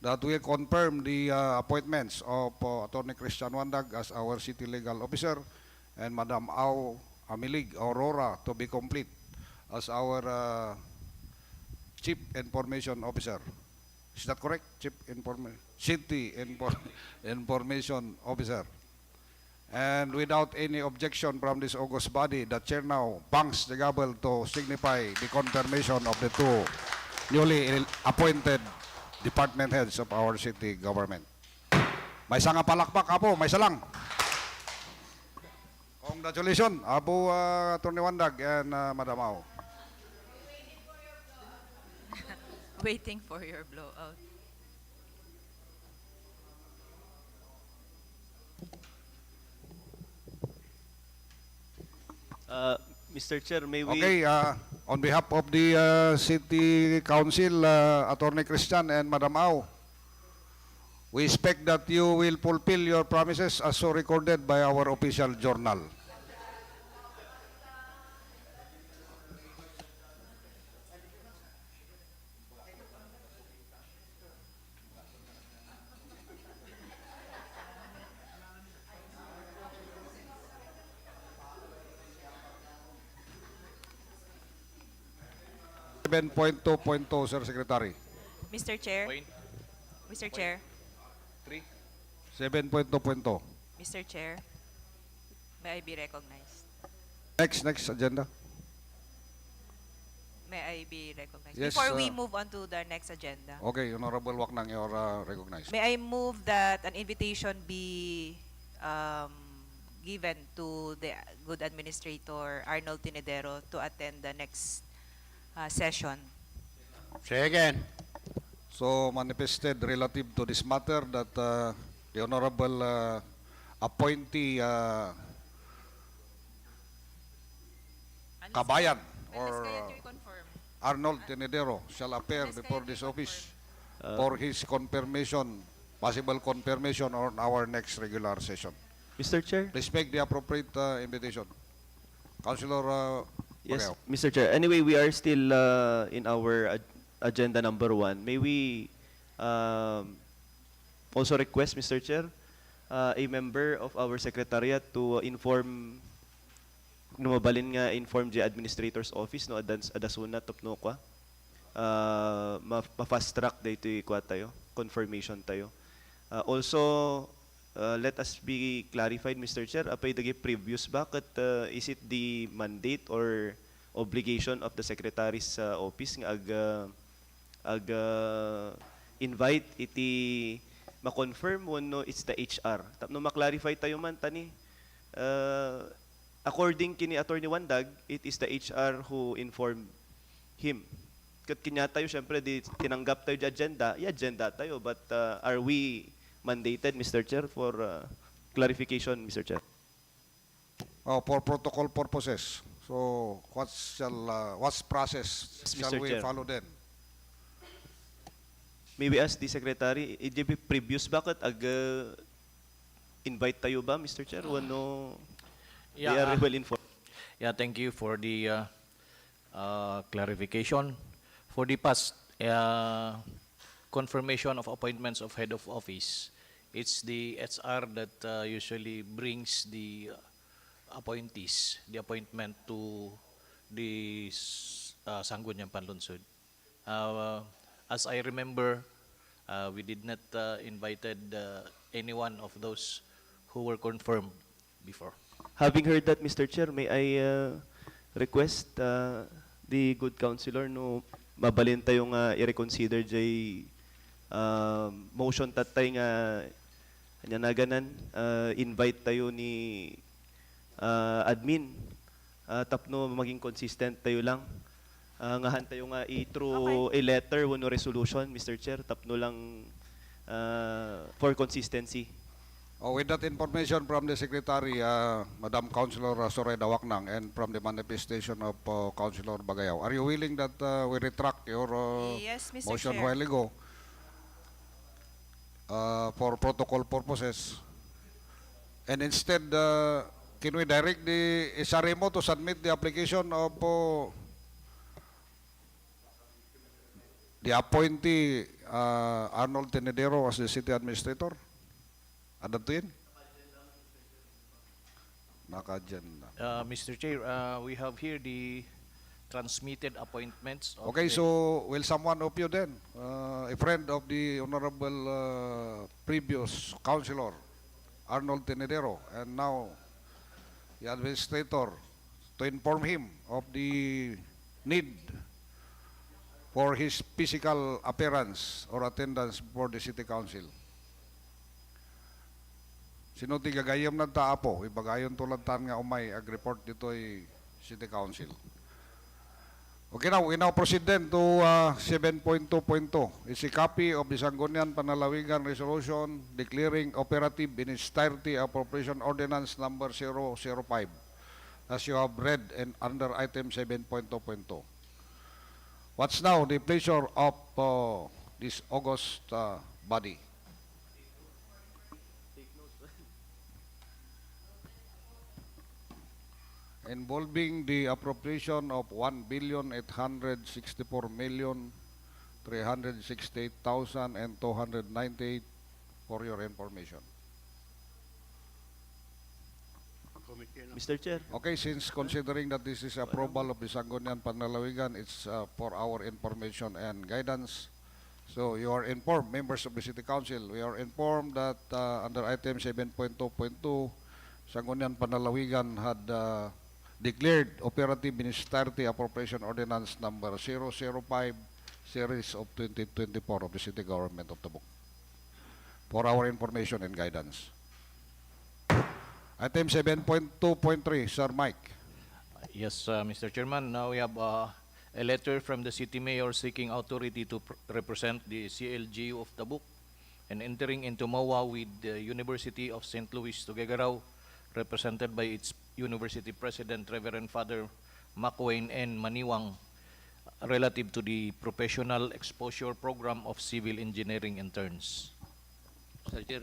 that we confirm the appointments of Attorney Christian Wandag as our City Legal Officer and Madam Au Amilig Aurora to be complete as our Chief Information Officer. Is that correct? City Information Officer. And without any objection from this august body, the chair now bangs the gavel to signify the confirmation of the two newly appointed department heads of our city government. May isang palakpak, Apo, may isa lang. Congratulations, Apo Attorney Wandag and Madam Au. Waiting for your blowout. Mr. Chair, may we... Okay, on behalf of the City Council, Attorney Christian and Madam Au, we expect that you will fulfill your promises as so recorded by our official journal. Sir Secretary. Mr. Chair. Point. Mr. Chair. 3. 7.2.2. Mr. Chair. May I be recognized? Next agenda. May I be recognized? Yes, Before we move on to the next agenda, Okay, Honorable Waknang, you are recognized. may I move that an invitation be given to the good administrator Arnold Tinedero to attend the next session. say again. So manifested relative to this matter that the Honorable appointee Kabayan or Arnold Tenedero shall appear before this office for his confirmation, possible confirmation on our next regular session. Mr. Chair? Please make the appropriate invitation. Councilor Yes, Bagayo. Mr. Chair. Anyway, we are still in our agenda number 1. May we also request, Mr. Chair, a member of our secretariat to inform mabalin nga inform the administrator's office no adasuna tupno kwa ma-fast track dito kwa tayo confirmation tayo. Also let us be clarified, Mr. Chair, apay dagi previous bakit is it the mandate or obligation of the secretary's office nga ag invite iti ma-confirm no it's the HR. Tapno ma-clarify tayo man tani according kini Attorney Wandag, it is the HR who informed him. Kat kinya tayo syempre di tinanggap tayo di agenda, i-agenda tayo but are we mandated, Mr. Chair, for clarification, Mr. Chair? For protocol purposes. So what's process Yes, shall Mr. we Chair. follow then? Maybe ask the Secretary, EJP previous bakit invite tayo ba, Mr. Chair? Wano, they are well informed. Yeah, thank you for the clarification. For the past confirmation of appointments of head of office, it's the HR that usually brings the appointees, the appointment to the Sangguniang Panlungsod. As I remember, we did not invited any one of those who were confirmed before. Having heard that, Mr. Chair, may I request the good councilor no mabalin tayo nga i-reconsider jay motion tatay nga kanya na ganan invite tayo ni admin tapno maging consistent tayo lang ngahan tayo nga through a letter wano resolution, Mr. Chair, tapno lang for consistency. With that information from the Secretary, Madam Councilor Soreda Waknang, and from the manifestation of Councilor Bagayaw, are you willing that we retract your Yes, Mr. motion Chair. while ago for protocol purposes? And instead, can we direct the SRMO to submit the application of the appointee Arnold Tenedero as the city administrator? Adatuin? Naka-agenda. Mr. Chair, we have here the transmitted appointments. Of Okay, the- so will someone of you then, a friend of the Honorable previous Councilor, Arnold Tenedero, and now the Administrator, to inform him of the need for his physical appearance or attendance before the City Council? Sino ti gagayam ng taapo, ibagayon tulad tan nga umay ag-report dito ay City Council. Okay, now we proceed then to 7.2.2. It's a copy of the Sangguniang Panlungsod Resolution declaring operative in its entirety Appropriation Ordinance number 005, as you have read and under item 7.2.2. What's now the pleasure of this august body? Involving the appropriation of 1,864,368,298 for your information. Mr. Chair. Okay, since considering that this is approval of the Sangguniang Panlungsod, it's for our information and guidance. So you are informed, members of the City Council, we are informed that under item 7.2.2, Sangguniang Panlungsod had declared operative in its entirety Appropriation Ordinance number 005 series of 2024 of the City Government of Tabuk. For our information and guidance. Item 7.2.3, Sir Mike. Yes, Mr. Chairman. Now we have a letter from the City Mayor seeking authority to represent the CLGU of Tabuk and entering into MOA with the University of St. Louis Tuguegarao, represented by its University President, Reverend Father McWayne N. Maniwang, relative to the Professional Exposure Program of Civil Engineering Interns. Mr. Chair.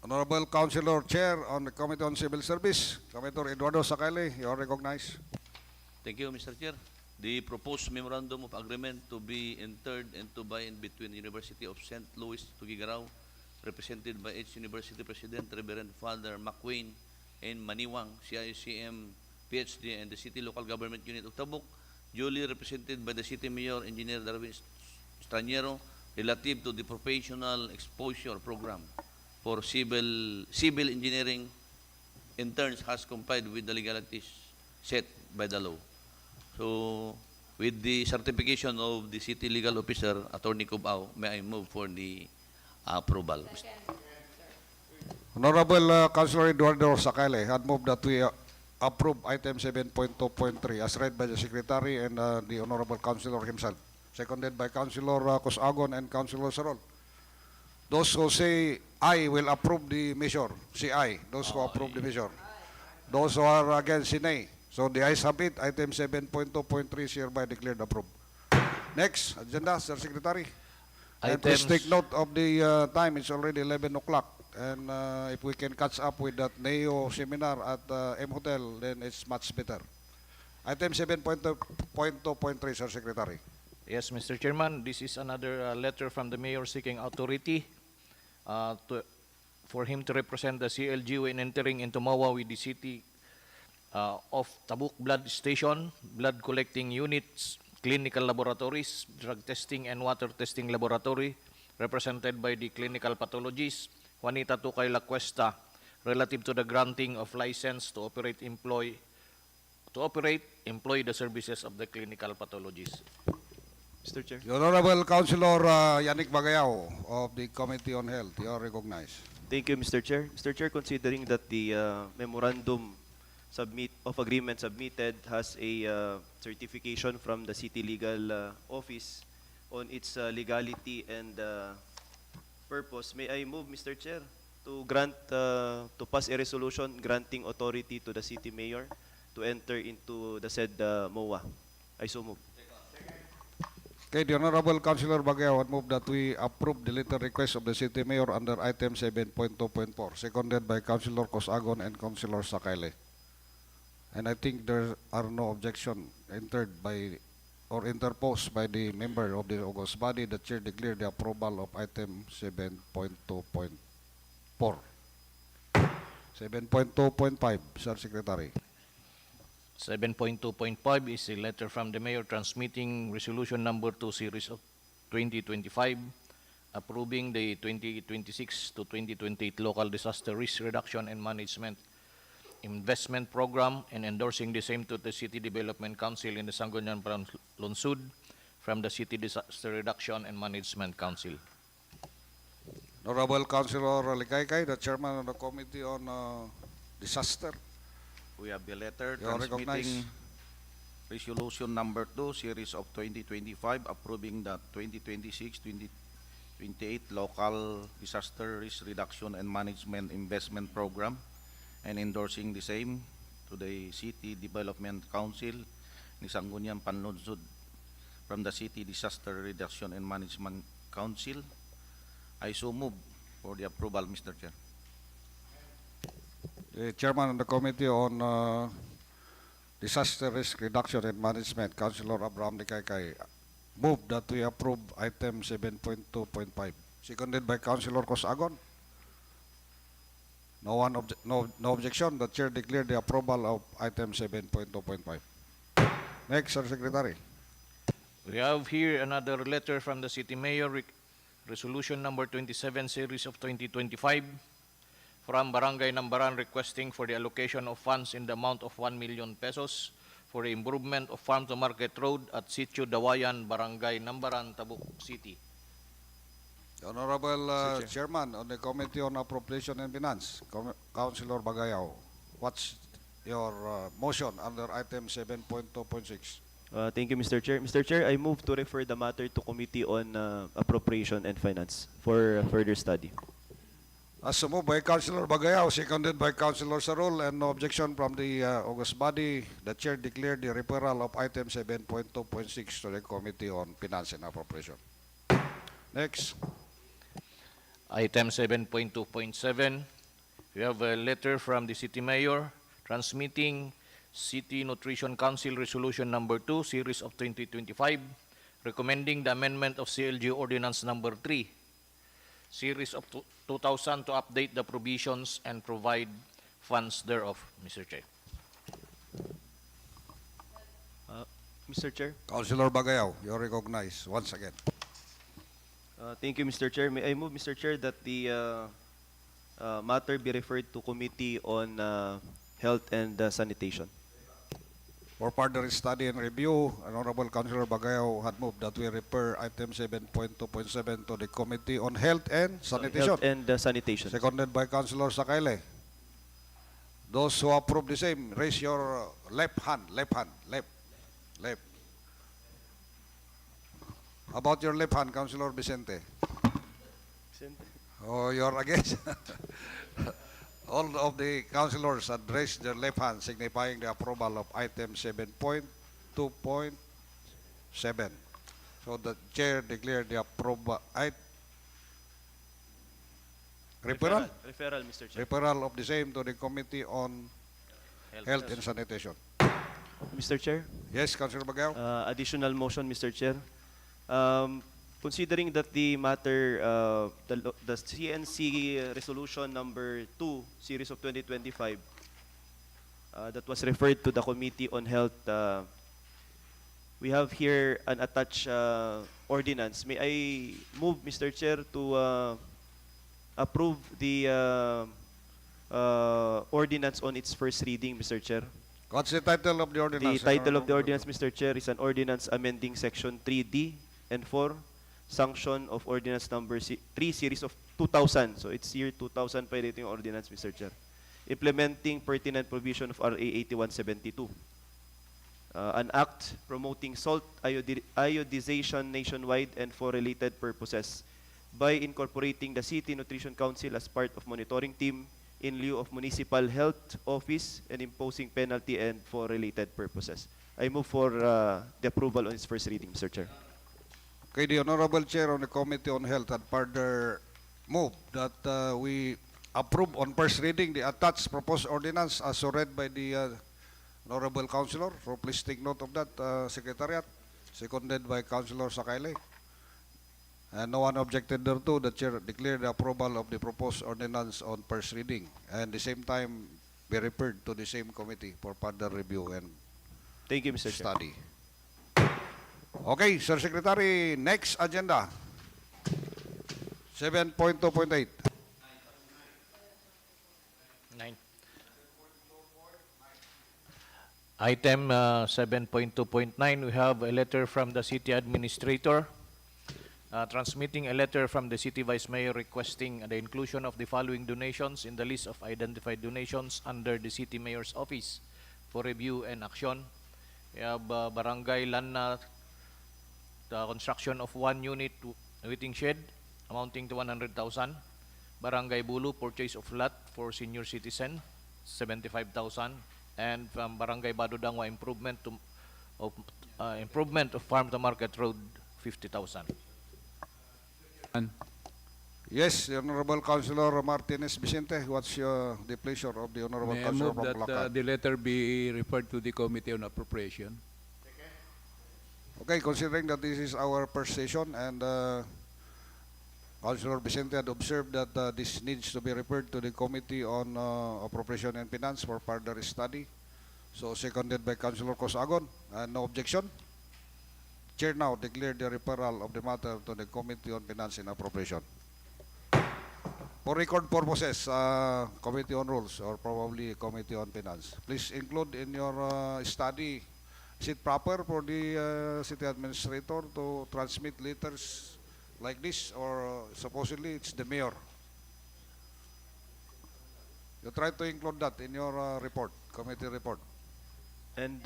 Honorable Councilor Chair on the Committee on Civil Service, Senator Eduardo Sakale, you are recognized. Thank you, Mr. Chair. The proposed memorandum of agreement to be entered into by and between University of St. Louis Tugigaraw, represented by its University President, Reverend Father McQueen, and Maniwang, CICM, PhD, and the City Local Government Unit of Tabuk, duly represented by the City Mayor, Engineer Darwin Straniero, relative to the professional exposure program for civil engineering interns has complied with the legalities set by the law. So, with the certification of the City Legal Officer, Attorney Cubao, may I move for the approval? Honorable Councilor Eduardo Sakale had moved that we approve item 7.2.3 as read by the Secretary and the Honorable Councilor himself. Seconded by Councilor Cosagon and Councilor Sarol. Those who say I will approve the measure, say aye. Those who approve the measure. Those who are against, say nay. So the ayes have it. Item 7.2.3 is hereby declared approved. Next, agenda, Sir Secretary. And please take note of the time. It's already 11 o'clock. And if we can catch up with that NEO seminar at M Hotel, then it's much better. Item 7.2.3, Sir Secretary. Yes, Mr. Chairman, this is another letter from the Mayor seeking authority for him to represent the CLG when entering into MOA with the City of Tabuk Blood Station, blood collecting units, clinical laboratories, drug testing and water testing laboratory, represented by the clinical pathologist, Juanita Tucay La Cuesta, relative to the granting of license to employ the services of the clinical pathologist. Mr. Chair. The Honorable Councilor Yannick Bagayao of the Committee on Health, you are recognized. Thank you, Mr. Chair. Mr. Chair, considering that the memorandum of agreement submitted has a certification from the City Legal Office on its legality and purpose, may I move, Mr. Chair, to grant, to pass a resolution granting authority to the City Mayor to enter into the said MOA. I so move. Okay, the Honorable Councilor Bagayao would move that we approve the letter request of the City Mayor under item 7.2.4, seconded by Councilor Cosagon and Councilor Sakale. And I think there are no objection entered by or interposed by the member of the august body. The chair declared the approval of item 7.2.4. 7.2.5, Sir Secretary. 7.2.5 is a letter from the Mayor transmitting Resolution Number 2 Series of 2025, approving the 2026 to 2028 Local Disaster Risk Reduction and Management Investment Program and endorsing the same to the City Development Council in the Sangguniang Panlungsod from the City Disaster Reduction and Management Council. Honorable Councilor Likay, the Chairman of the Committee on Disaster. We have the letter You are transmitting recognized. resolution number 2, series of 2025, approving the 2026-2028 local disaster risk reduction and management investment program and endorsing the same to the City Development Council ni Sangguniang Panlungsod from the City Disaster Reduction and Management Council. I so move for the approval, Mr. Chair. The Chairman of the Committee on Disaster Risk Reduction and Management, Councilor Abraham Likay, moved that we approve item 7.2.5. Seconded by Councilor Cosagon. No objection. The Chair declared the approval of item 7.2.5. Next, Sir Secretary. We have here another letter from the City Mayor, Resolution Number 27 Series of 2025, from Barangay Nambaran requesting for the allocation of funds in the amount of 1 million pesos for the improvement of Farm to Market Road at Sitio Dawayan, Barangay Nambaran, Tabuk City. The Honorable Chairman of the Committee on Appropriation and Finance, Councilor Bagayao, what's your motion under item 7.2.6? Thank you, Mr. Chair. Mr. Chair, I move to refer the matter to Committee on Appropriation and Finance for further study. As moved by Councilor Bagayao, seconded by Councilor Sarol, and no objection from the august body, the Chair declared the referral of item 7.2.6 to the Committee on Finance and Appropriation. Next. Item 7.2.7, we have a letter from the City Mayor transmitting City Nutrition Council Resolution Number 2, Series of 2025, recommending the amendment of CLG Ordinance Number 3, Series of 2000 to update the provisions and provide funds thereof, Mr. Chair. Mr. Chair. Councilor Bagayaw, you're recognized once again. Thank you, Mr. Chair. May I move, Mr. Chair, that the matter be referred to Committee on Health and Sanitation. For further study and review, Honorable Councilor Bagayaw had moved that we refer item 7.2.7 to the Committee on Health and Sanitation. Health and Sanitation. Seconded by Councilor Sakayle. Those who approve the same, raise your left hand. About your left hand, Councilor Vicente. Oh, you're against? All of the councilors had raised their left hand, signifying the approval of item 7.2.7. So the chair declared the approval. Referral? Referral, Mr. Chair. Referral of the same to the Committee on Health and Sanitation. Mr. Chair. Yes, Councilor Bagayaw. Additional motion, Mr. Chair. Considering that the matter, the CNC Resolution Number 2, Series of 2025, that was referred to the Committee on Health, we have here an attached ordinance. May I move, Mr. Chair, to approve the ordinance on its first reading, Mr. Chair? What's the title of the ordinance? The title of the ordinance, Mr. Chair, is an ordinance amending Section 3D and 4, sanction of ordinance number 3, series of 2000. So it's year 2000 pa rin yung ordinance, Mr. Chair. Implementing pertinent provision of RA 8172. An act promoting salt iodization nationwide and for related purposes by incorporating the City Nutrition Council as part of monitoring team in lieu of municipal health office and imposing penalty and for related purposes. I move for the approval on its first reading, Mr. Chair. Okay, the Honorable Chair on the Committee on Health had further moved that we approve on first reading the attached proposed ordinance as read by the Honorable Councilor. So please take note of that, Secretariat. Seconded by Councilor Sakayle. And no one objected thereto. The Chair declared the approval of the proposed ordinance on first reading. And at the same time, be referred to the same committee for further review and Thank you, Mr. Chair. study. Okay, Sir Secretary, next agenda. 7.2.8. 9. Item 7.2.9, we have a letter from the City Administrator transmitting a letter from the City Vice Mayor requesting the inclusion of the following donations in the list of identified donations under the City Mayor's Office for review and action. We have Barangay Lana, the construction of 1 unit waiting shed amounting to 100,000. Barangay Bulu, purchase of lot for senior citizen, 75,000. And from Barangay Badudangwa, improvement of farm to market road, 50,000. Yes, the Honorable Councilor Martinez Vicente, what's the pleasure of the Honorable May I Councilor move from that Bulacan? the letter be referred to the Committee on Appropriation. Okay, considering that this is our first session and Councilor Vicente had observed that this needs to be referred to the Committee on Appropriation and Finance for further study. So seconded by Councilor Cosagon. No objection? Chair now declared the referral of the matter to the Committee on Finance and Appropriation. For record purposes, Committee on Rules or probably Committee on Finance. Please include in your study, is it proper for the City Administrator to transmit letters like this or supposedly it's the Mayor? You try to include that in your report, committee report. And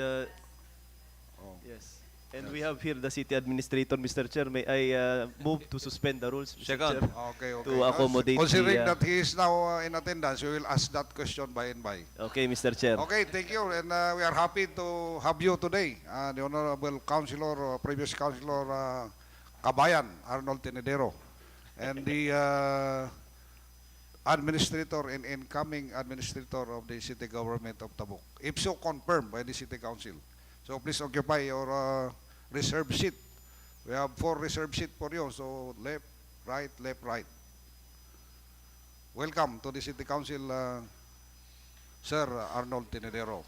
yes. And we have here the City Administrator, Mr. Chair. May I move to suspend the rules, Mr. Second. Chair? Okay. To accommodate Considering the, that he is now in attendance, we will ask that question by and by. Okay, Mr. Chair. Okay, thank you. And we are happy to have you today, the Honorable Councilor, previous Councilor Kabayan, Arnold Tenedero. and the administrator and incoming administrator of the city government of Tabuk, if so confirmed by the city council. So please occupy your reserve seat. We have 4 reserve seats for you, so left, right. Welcome to the city council, Sir Arnold Tinedero.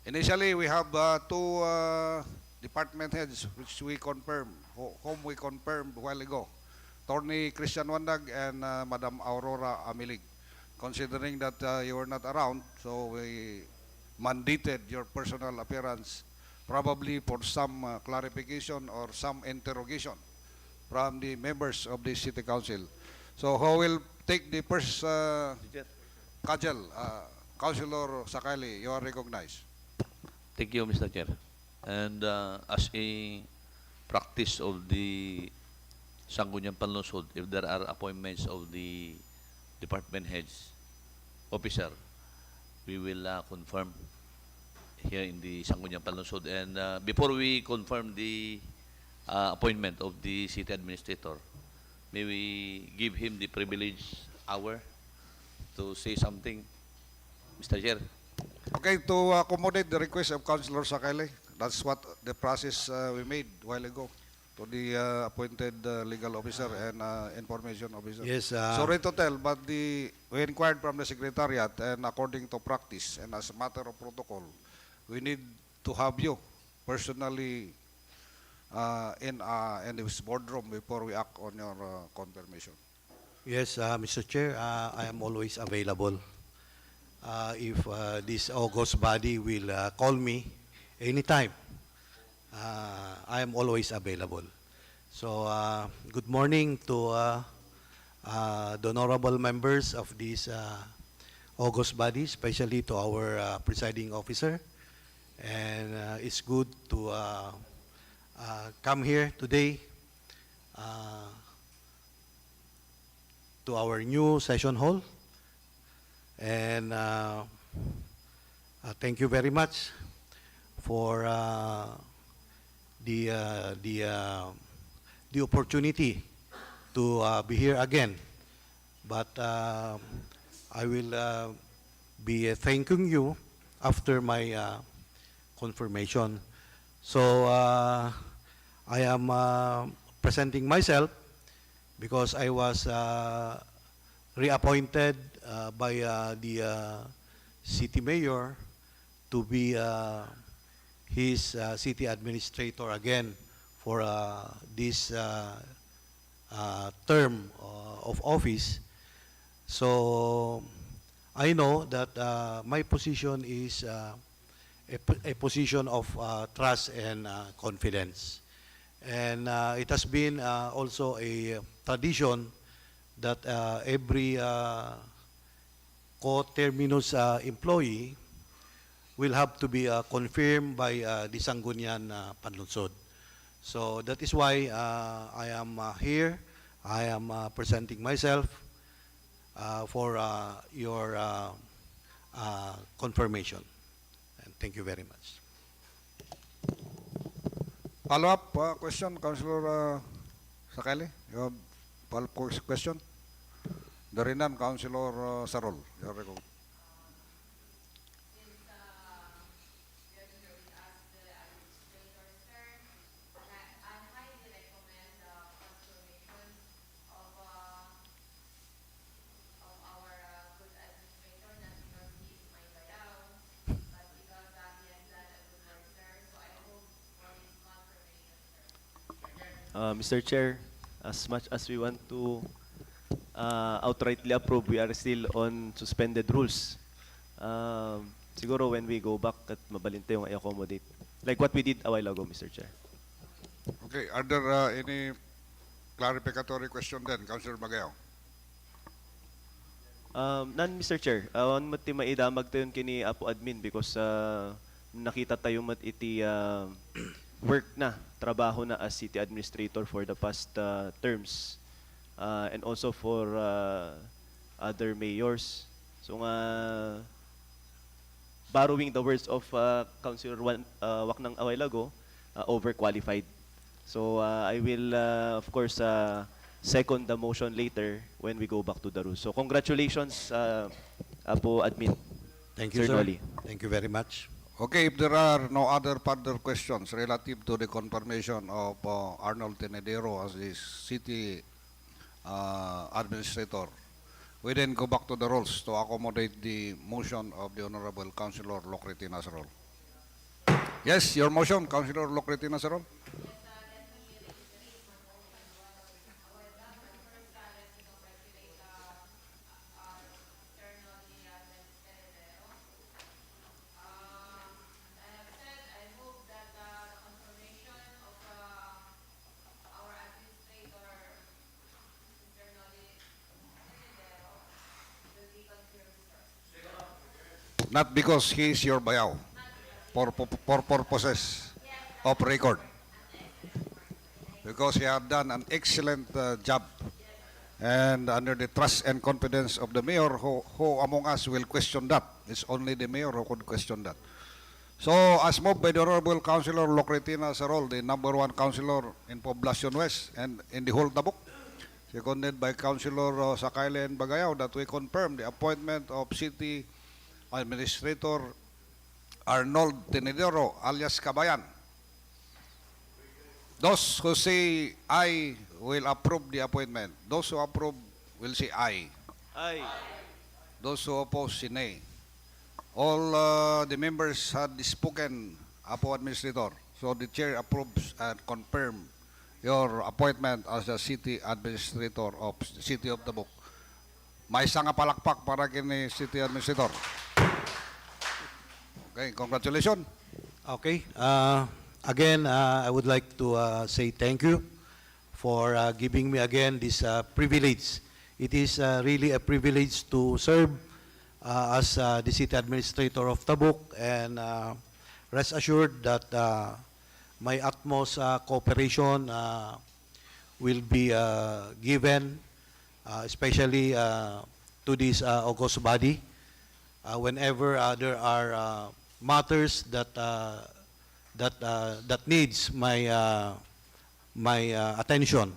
Initially, we have 2 department heads which we confirmed, whom we confirmed a while ago. Attorney Christian Wandag and Madam Aurora Amilig. Considering that you were not around, so we mandated your personal appearance, probably for some clarification or some interrogation from the members of the city council. So who will take the first cudgel? Councilor Sakali, you are recognized. Thank you, Mr. Chair. And as a practice of the Sangguniang Panlungsod, if there are appointments of the department heads, officer, we will confirm here in the Sangguniang Panlungsod. And before we confirm the appointment of the city administrator, may we give him the privileged hour to say something, Mr. Chair? Okay, to accommodate the request of Councilor Sakali, that's what the process we made a while ago to the appointed legal officer and information officer. Yes. Sorry to tell, but we inquired from the secretariat, and according to practice and as a matter of protocol, we need to have you personally in this boardroom before we act on your confirmation. Yes, Mr. Chair, I am always available. If this august body will call me anytime, I am always available. So, good morning to the honorable members of this august body, especially to our presiding officer. And it's good to come here today to our new session hall. And thank you very much for the opportunity to be here again. But I will be thanking you after my confirmation. So I am presenting myself because I was reappointed by the city mayor to be his city administrator again for this term of office. So I know that my position is a position of trust and confidence. And it has been also a tradition that every co-terminus employee will have to be confirmed by the Sangguniang Panlungsod. So that is why I am here. I am presenting myself for your confirmation. And thank you very much. Follow-up question, Councilor Sakali? You have follow-up question? There is none, Councilor Sarol. Your recommendation. Mr. Chair, as much as we want to outrightly approve, we are still on suspended rules. Siguro when we go back at mabalinte yung i-accommodate. Like what we did a while ago, Mr. Chair. Okay, are there any clarificatory question then, Councilor Bagayaw? None, Mr. Chair. Awan mo ti maidamag tayo kini Apo Admin because nakita tayo mat iti work na, trabaho na as city administrator for the past terms and also for other mayors. So borrowing the words of Councilor Waknang a while ago, overqualified. So I will of course second the motion later when we go back to the rules. So congratulations, Apo Admin. Thank you, Sir sir. Noli. Thank you very much. Okay, if there are no other further questions relative to the confirmation of Arnold Tenedero as the city administrator, we then go back to the rules to accommodate the motion of the Honorable Councilor Locrity Nasrol. Yes, your motion, Councilor Locrity Nasrol. Not because he is your bayaw, for purposes of record. Because he have done an excellent job, and under the trust and confidence of the mayor, who among us will question that? It's only the mayor who could question that. So, as moved by the Honorable Councilor Locrity Nasrol, the number 1 councilor in Poblacion West and in the whole Tabuk, seconded by Councilor Sakayle and Bagayaw, that we confirm the appointment of City Administrator Arnold Tenedero alias Kabayan. Those who say I will approve the appointment. Those who approve will say aye. Aye. Those who oppose say nay. All the members had spoken, Apo Administrator. So the chair approves and confirms your appointment as the city administrator of the city of Tabuk. May isang palakpak para kini city administrator. Okay, congratulations. Okay. Again, I would like to say thank you for giving me again this privilege. It is really a privilege to serve as the city administrator of Tabuk, and rest assured that my utmost cooperation will be given, especially to this august body, whenever there are matters that needs my attention.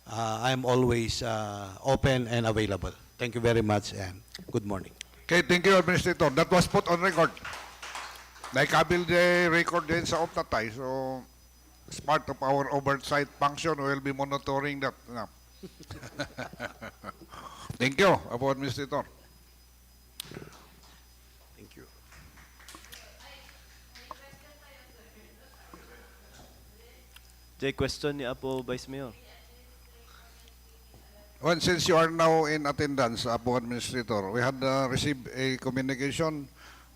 I am always open and available. Thank you very much and good morning. Okay, thank you, Administrator. That was put on record. Naikabil the record din sa Optatay. So, as part of our oversight function, we will be monitoring that. Thank you, Apo Administrator. Thank you. Jay, question ni Apo Vice Mayor. Well, since you are now in attendance, Apo Administrator, we had received a communication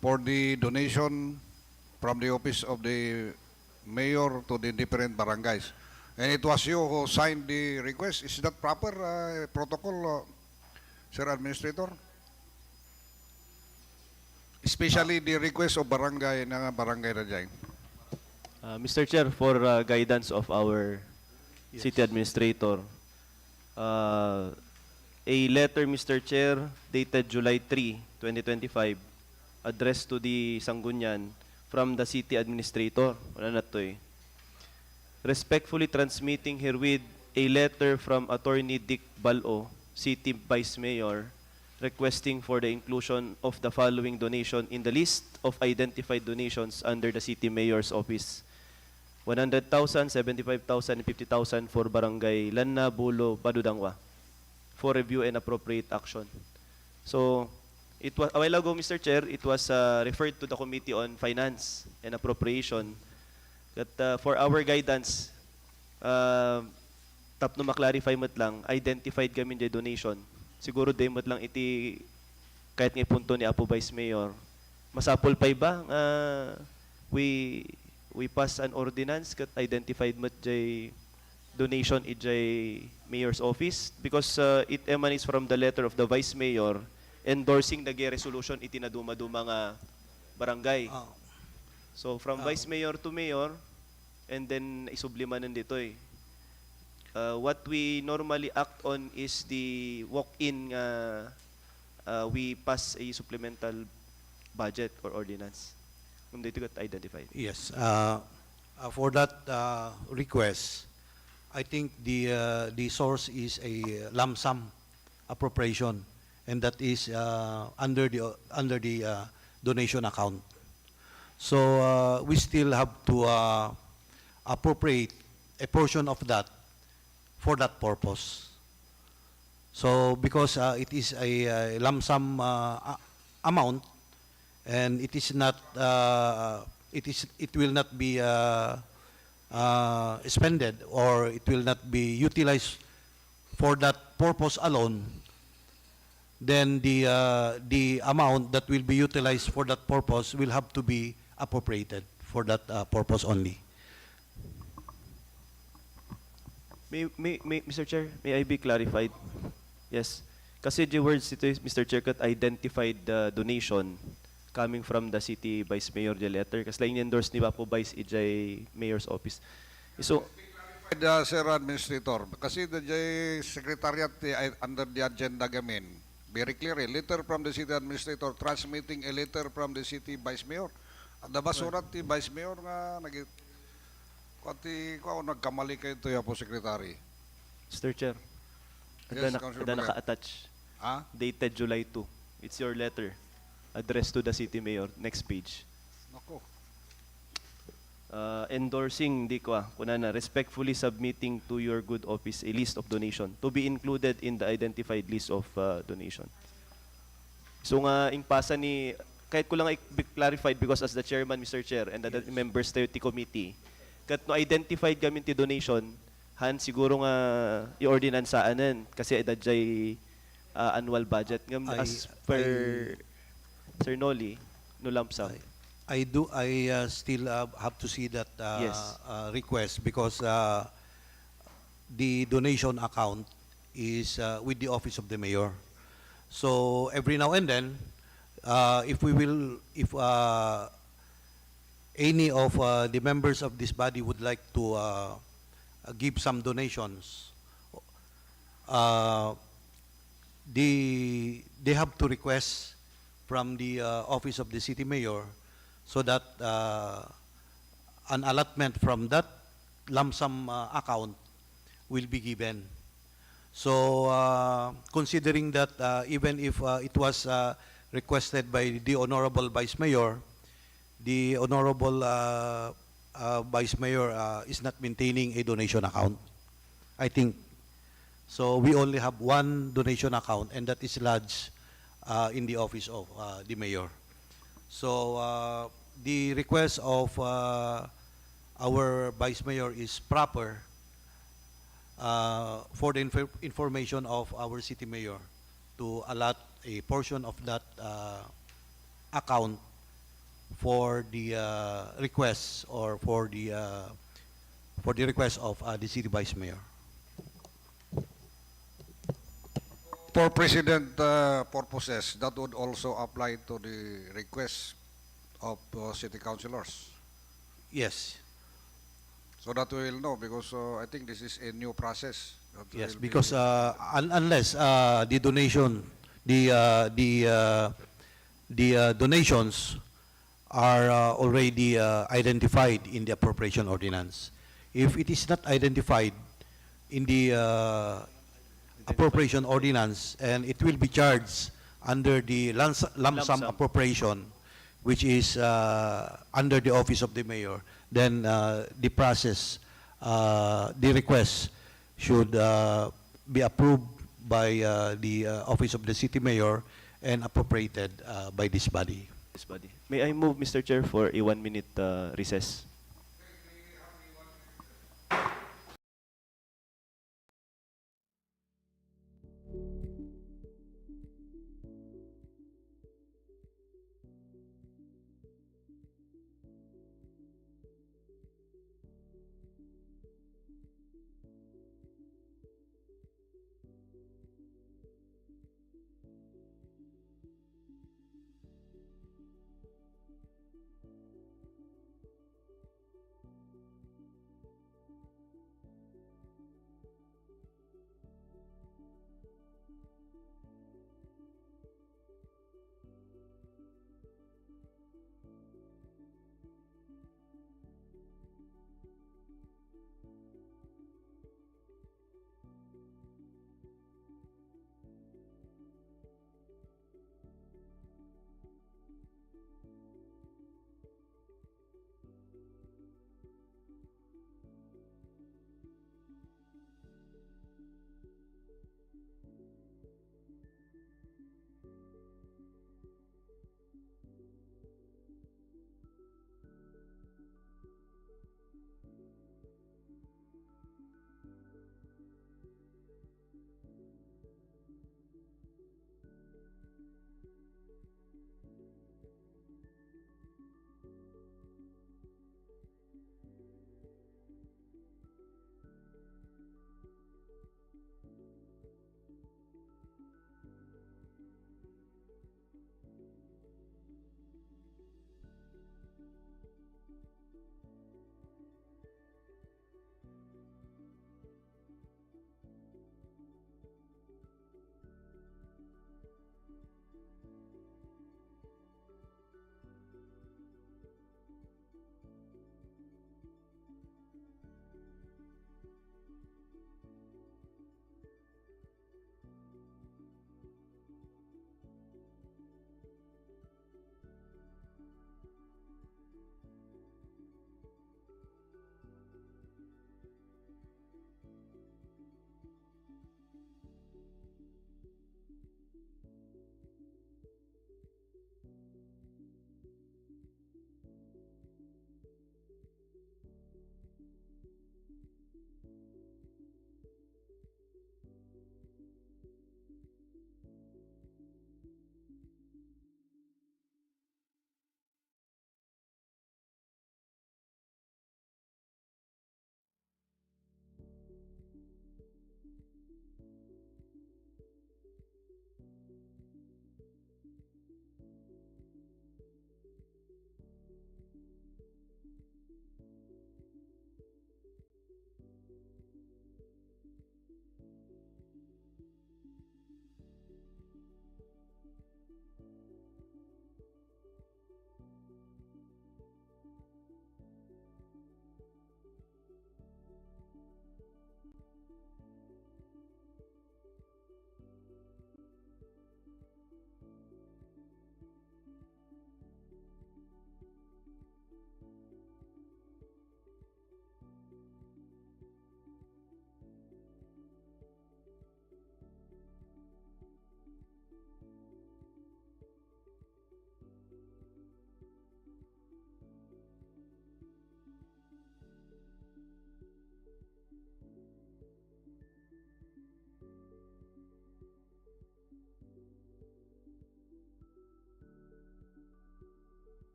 for the donation from the office of the mayor to the different barangays. And it was you who signed the request. Is that proper protocol, Sir Administrator? Especially the request of barangay na barangay Rajay. Mr. Chair, for guidance of our city administrator, a letter, Mr. Chair, dated July 3, 2025, addressed to the Sangguniang from the city administrator. Wala na to eh. Respectfully transmitting herewith a letter from Attorney Dick Bal-o, City Vice Mayor, requesting for the inclusion of the following donation in the list of identified donations under the City Mayor's Office. 100,000, 75,000, and 50,000 for Barangay Lanna, Bulo, Badudangwa for review and appropriate action. So, it was, a while ago, Mr. Chair, it was referred to the Committee on Finance and Appropriation that for our guidance, tap no maklarify mo't lang, identified kami yung donation. Siguro day mo't lang iti, kahit nga punto ni Apo Vice Mayor, masapol pa ba we pass an ordinance kat identified mo't jay donation ijay Mayor's Office because it emanates from the letter of the Vice Mayor endorsing the resolution iti na duma-duma nga barangay. So from Vice Mayor to Mayor, and then isublimanan dito eh. What we normally act on is the walk-in, we pass a supplemental budget or ordinance. Kung dito got identified. Yes. For that request, I think the source is a lump sum appropriation, and that is under the donation account. So we still have to appropriate a portion of that for that purpose. So because it is a lump sum amount, and it is not it will not be expended, or it will not be utilized for that purpose alone, then the amount that will be utilized for that purpose will have to be appropriated for that purpose only. Mr. Chair, may I be clarified? Yes. Kasi the words ito, Mr. Chair, kat identified donation coming from the city Vice Mayor the letter. Kasi lang endorse ni po Vice Ijay Mayor's Office. So, Sir Administrator, kasi the Secretariat under the agenda gamin, very clear, a letter from the City Administrator transmitting a letter from the City Vice Mayor. At basurat ti Vice Mayor nga nagkamali kayo ito po, Secretary. Mr. Chair, Yes, Councilor ada Bagat. naka-attach. Ah? Dated July 2. It's your letter addressed to the City Mayor. Next page. Nako. Endorsing di ko kunana respectfully submitting to your good office a list of donation to be included in the identified list of donation. So nga ingpasa ni kahit ko lang i-clarified because as the chairman, Mr. Chair, and the members tayo ti committee, kat no identified kami ti donation, han siguro nga i-ordinansaanan kasi dadjay annual budget ngam as per Sir Noli no lump sum. I still have to see that Yes. request, because the donation account is with the office of the mayor. So every now and then, if any of the members of this body would like to give some donations, they have to request from the office of the city mayor, so that an allotment from that lump sum account will be given. So considering that even if it was requested by the Honorable Vice Mayor, the Honorable Vice Mayor is not maintaining a donation account, I think. So we only have one donation account, and that is lodged in the office of the Mayor. So the request of our Vice Mayor is proper for the information of our City Mayor to allot a portion of that account for the requests, or for the request of the City Vice Mayor. For President purposes, that would also apply to the request of city councilors. Yes. So that we will know, because I think this is a new process. that Yes, will be- because unless the donation, the donations are already identified in the appropriation ordinance. If it is not identified in the appropriation ordinance, and it will be charged under the lump sum appropriation, which is under the office of the mayor, then the process, the request should be approved by the office of the city mayor and appropriated by this body. This body. May I move, Mr. Chair, for a 1-minute recess?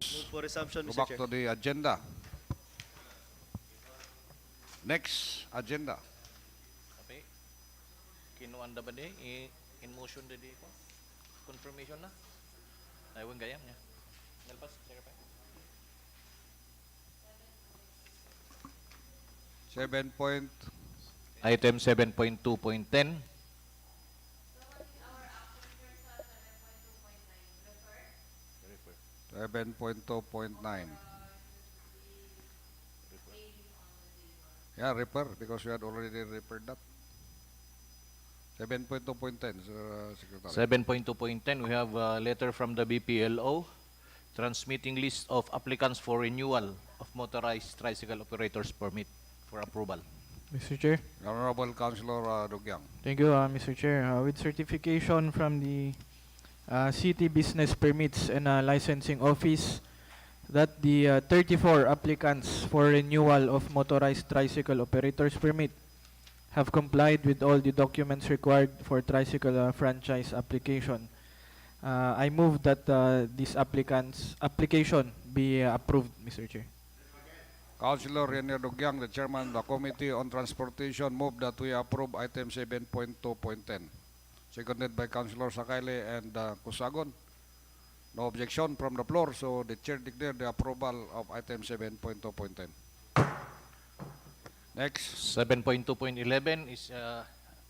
Move for resumption, Go Mr. back Chair. to the agenda. Next agenda. Okay. Kinuanda ba di? In motion di ko? Confirmation na? Ayaw ang gayam niya. Nalpas, secretary. 7 point. Item 7.2.10. 7.2.9. Yeah, refer, because we had already referred that. 7.2.10, Secretary. 7.2.10, we have a letter from the BPLO transmitting list of applicants for renewal of motorized tricycle operators permit for approval. Mr. Chair. Honorable Councilor Dugyang. Thank you, Mr. Chair. With certification from the City Business Permits and Licensing Office, that the 34 applicants for renewal of motorized tricycle operators permit have complied with all the documents required for tricycle franchise application. I move that this application be approved, Mr. Chair. Councilor Renier Dugyang, the chairman of the Committee on Transportation, move that we approve item 7.2.10. Seconded by Councilor Sakayle and Kusagon. No objection from the floor, so the chair declare the approval of item 7.2.10. Next. 7.2.11 is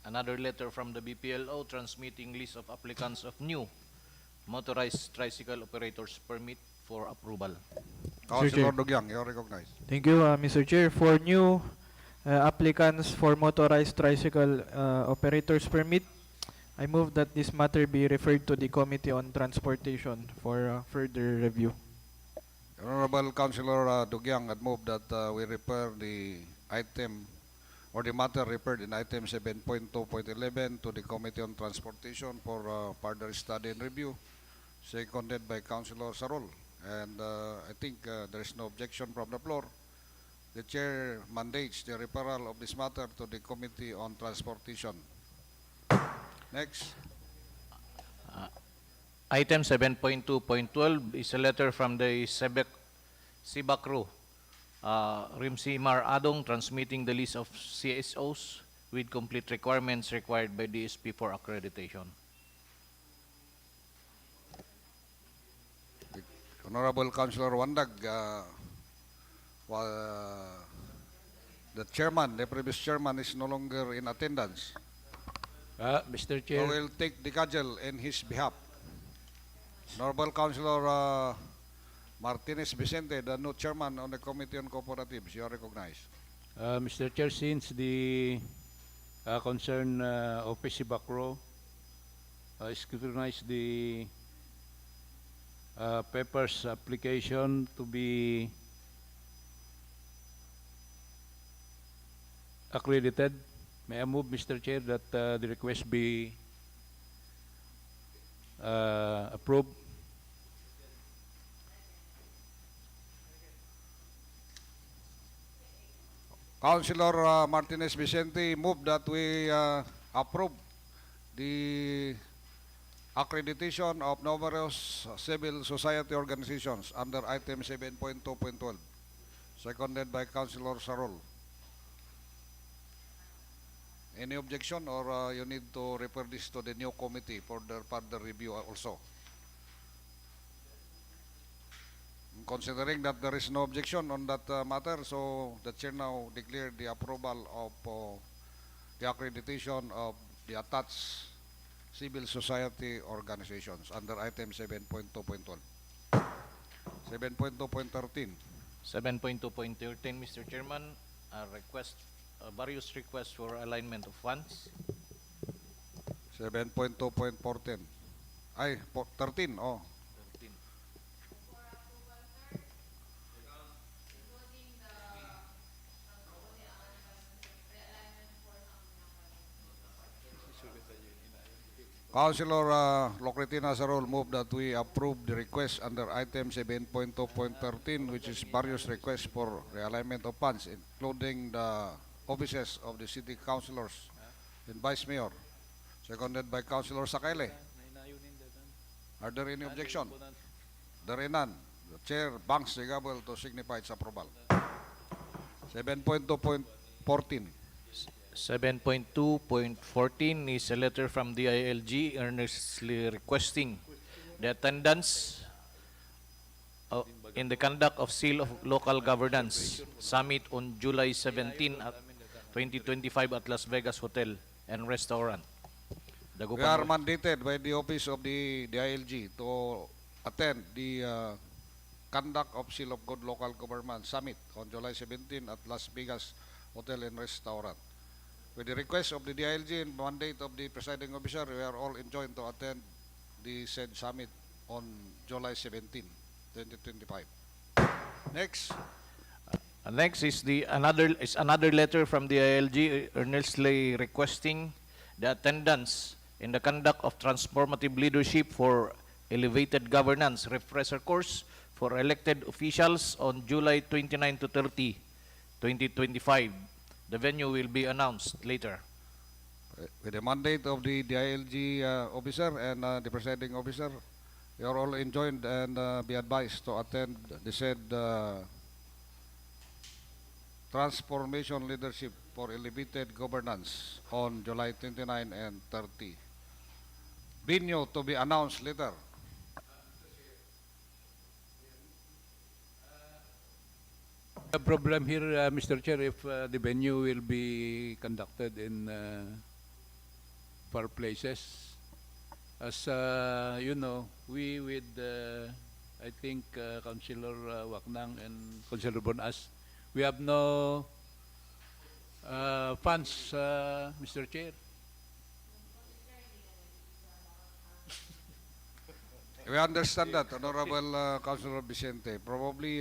another letter from the BPLO transmitting list of applicants of new motorized tricycle operators permit for approval. Councilor Dugyang, you are recognized. Thank you, Mr. Chair. For new applicants for motorized tricycle operators permit, I move that this matter be referred to the Committee on Transportation for further review. Honorable Councilor Dugyang had moved that we refer the item or the matter referred in item 7.2.11 to the Committee on Transportation for further study and review. Seconded by Councilor Sarol. And I think there is no objection from the floor. The chair mandates the referral of this matter to the Committee on Transportation. Next. Item 7.2.12 is a letter from the Sibakro, Rimsimar Adong, transmitting the list of CSOs with complete requirements required by DSP for accreditation. Honorable Councilor Wandag, the chairman, the previous chairman is no longer in attendance. Mr. Chair. So we'll take the cudgel in his behalf. Honorable Councilor Martinez Vicente, the new chairman on the Committee on Cooperatives, you are recognized. Mr. Chair, since the concerned Office Sibakro scrutinized the papers application to be accredited, may I move, Mr. Chair, that the request be approved. Councilor Martinez Vicente moved that we approve the accreditation of numerous civil society organizations under item 7.2.12. Seconded by Councilor Sarol. Any objection, or you need to refer this to the new committee for their further review also? Considering that there is no objection on that matter, so the chair now declared the approval of the accreditation of the attached civil society organizations under item 7.2.12. 7.2.13. 7.2.13, Mr. Chairman, various requests for alignment of funds. 7.2.14. Ay, 13, oh. 13. Councilor Locretina Sarol moved that we approve the request under item 7.2.13, which is various requests for realignment of funds, including the offices of the city councilors and vice mayor. Seconded by Councilor Sakayle. Are there any objection? There are none. The chair banks the gavel to signify its approval. 7.2.14. 7.2.14 is a letter from the ILG earnestly requesting the attendance in the conduct of Seal of Local Governance Summit on July 17, 2025 at Las Vegas Hotel and Restaurant. We are mandated by the office of the ILG to attend the conduct of Seal of Good Local Government Summit on July 17 at Las Vegas Hotel and Restaurant. With the request of the DILG and mandate of the presiding officer, we are all enjoined to attend the said summit on July 17, 2025. Next. Next is another letter from the ILG earnestly requesting the attendance in the conduct of transformative leadership for elevated governance refresher course for elected officials on July 29 to 30, 2025. The venue will be announced later. With the mandate of the DILG officer and the presiding officer, you are all enjoined and be advised to attend the said transformation leadership for elevated governance on July 29 and 30. Venue to be announced later. The problem here, Mr. Chair, if the venue will be conducted in far places. As you know, we with, I think, Councilor Waknang and Councilor Bonas, we have no funds, Mr. Chair. We understand that, Honorable Councilor Vicente. Probably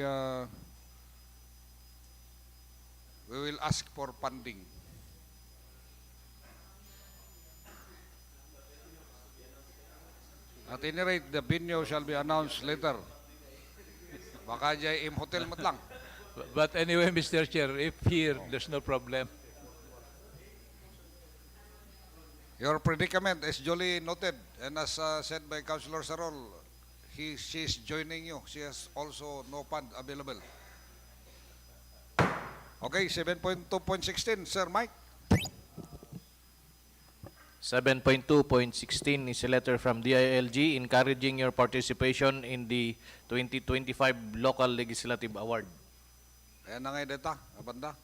we will ask for funding. At any rate, the venue shall be announced later. Baka dyan hotel mat lang. But anyway, Mr. Chair, if here, there's no problem. Your predicament is duly noted, and as said by Councilor Sarol, she is joining you. She has also no fund available. Okay, 7.2.16, Sir Mike. 7.2.16 is a letter from DILG encouraging your participation in the 2025 Local Legislative Award. Ayan na nga yung data, abanda.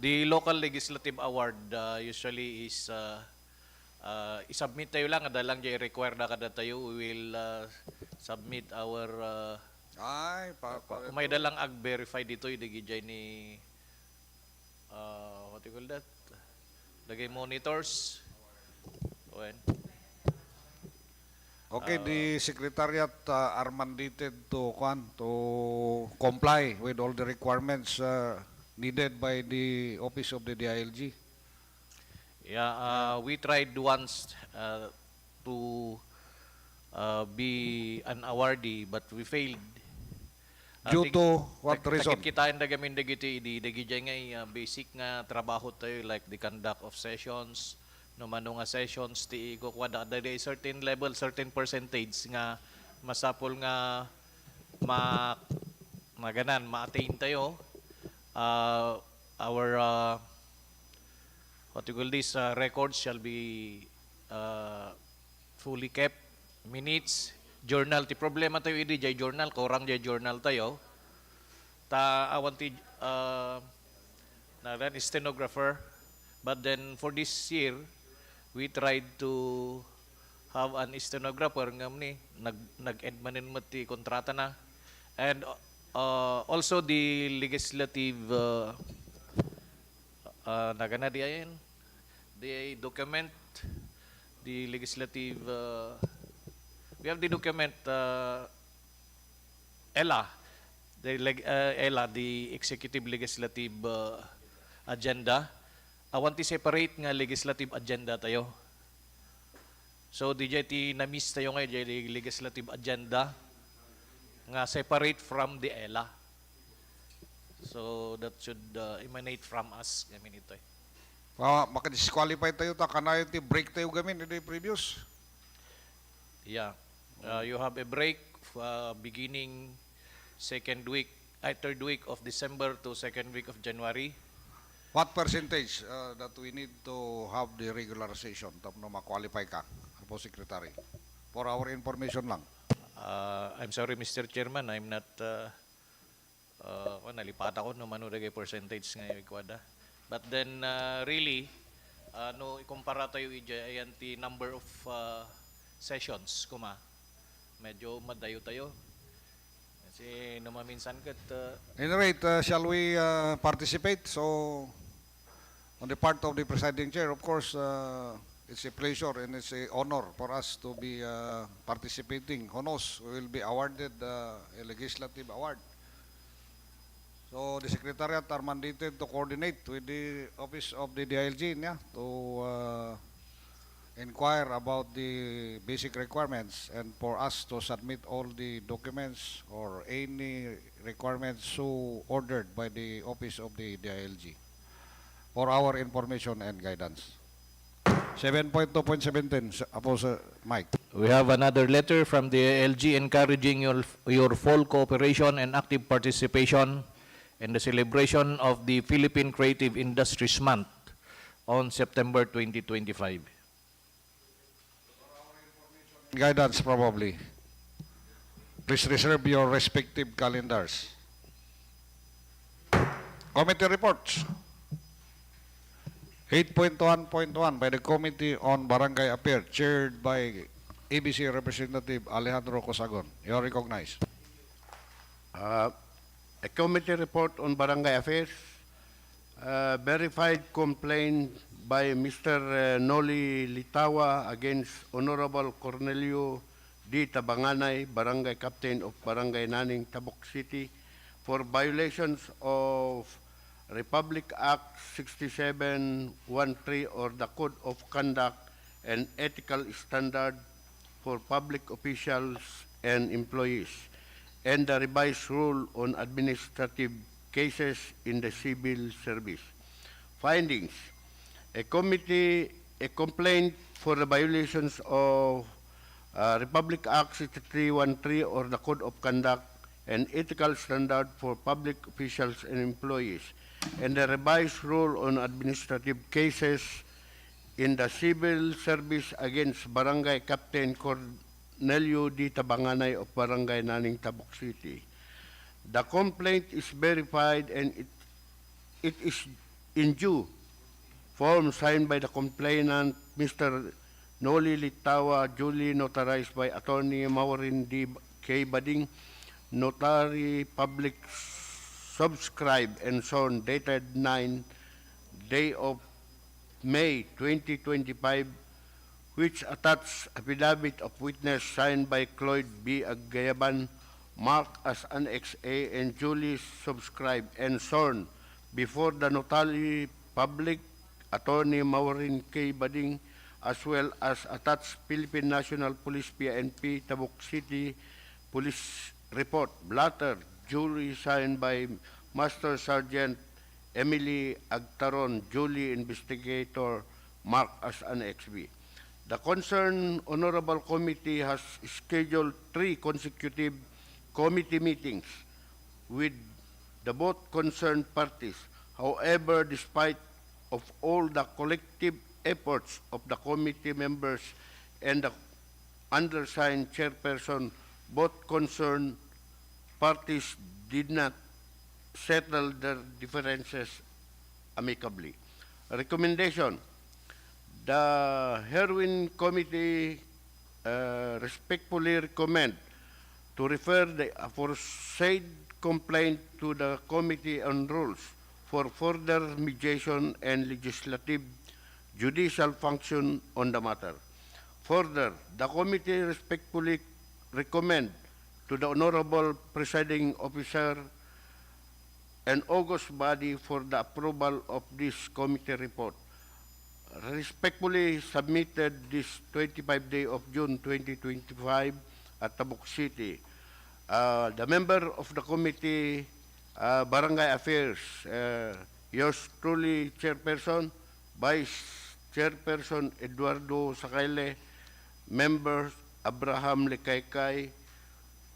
The Local Legislative Award usually is isubmit tayo lang, ada lang dyan require na kada tayo. We will submit our kung may dalang ag-verify dito, idagi dyan ni what do you call that? Lagay monitors. When? Okay, the Secretariat are mandated to comply with all the requirements needed by the Office of the DILG. Yeah, we tried once to be an awardee, but we failed. Due to what reason? Kitain da gamin dagiti dagi ngay basic nga trabaho tayo like the conduct of sessions, no mano nga sessions ti kukwada da certain level, certain percentage nga masapol nga maganan ma-attain tayo. Our what you call this records shall be fully kept, minutes, journal. Ti problema tayo idi jay journal, korang jay journal tayo. Ta awan ti na stenographer. But then for this year, we tried to have an stenographer ngamni nag-end manin mo ti kontrata na. And also the legislative nagana di ayan, the document, the legislative we have the document ELA, the executive legislative agenda. Awan ti separate nga legislative agenda tayo. So di ti na-miss tayo ngayon di legislative agenda nga separate from the ELA. So that should emanate from us gamin ito. Maka-disqualify tayo ta kanayon ti break tayo gamin di previous. Yeah. You have a break beginning third week of December to second week of January. What percentage that we need to have the regular session tapno ma-qualify ka, po Secretary? For our information lang. I'm sorry, Mr. Chairman, I'm not nalipat ako no mano dagay percentage nga ikwada. But then really no ikumpara tayo ayan ti number of sessions kuma. Medyo madayo tayo. Kasi namaminsan kat Anyway, shall we participate? So on the part of the presiding chair, of course, it's a pleasure and it's an honor for us to be participating. Who knows, we will be awarded a legislative award. So the Secretariat are mandated to coordinate with the Office of the DILG to inquire about the basic requirements and for us to submit all the documents or any requirements so ordered by the office of the DILG for our information and guidance. 7.2.17, Mike. We have another letter from the LG encouraging your full cooperation and active participation in the celebration of the Philippine Creative Industries Month on September 2025. Guidance probably. Please reserve your respective calendars. Committee reports. 8.1.1 by the Committee on Barangay Affairs, chaired by ABC Representative Alejandro Cosagon. You are recognized. A committee report on barangay affairs. Verified complaint by Mr. Noli Litawa against Honorable Cornelio D. Tabanganay, Barangay Captain of Barangay Naning, Tabuk City, for violations of Republic Act 6713 or the Code of Conduct and Ethical Standard for Public Officials and Employees, and the revised rule on administrative cases in the civil service. Findings: a complaint for the violations of Republic Act 6313 or the Code of Conduct and Ethical Standard for Public Officials and Employees, and the revised rule on administrative cases in the civil service against Barangay Captain Cornelio D. Tabanganay of Barangay Naning, Tabuk City. The complaint is verified and it is in due form signed by the complainant, Mr. Noli Litawa, duly notarized by Attorney Maureen D. K. Bading, Notary Public, subscribed and sworn, dated 9 day of May 2025, which attached affidavit of witness signed by Cloyd B. Agayaban, marked as Annex A and duly subscribed and sworn before the Notary Public, Attorney Maureen K. Bading, as well as attached Philippine National Police PNP Tabuk City Police Report, blatter, duly signed by Master Sergeant Emily Agtaron, duly investigator, marked as Annex B. The concerned Honorable Committee has scheduled 3 consecutive committee meetings with the both concerned parties. However, despite of all the collective efforts of the committee members and the undersigned chairperson, both concerned parties did not settle their differences amicably. Recommendation: the Herwin Committee respectfully recommend to refer the aforesaid complaint to the Committee on Rules for further mediation and legislative judicial function on the matter. Further, the committee respectfully recommend to the Honorable Presiding Officer and august body for the approval of this committee report. Respectfully submitted this 25 day of June 2025 at Tabuk City. The member of the committee, Barangay Affairs, yours truly, Chairperson, Vice Chairperson Eduardo Sakayle, members Abraham Likaykay,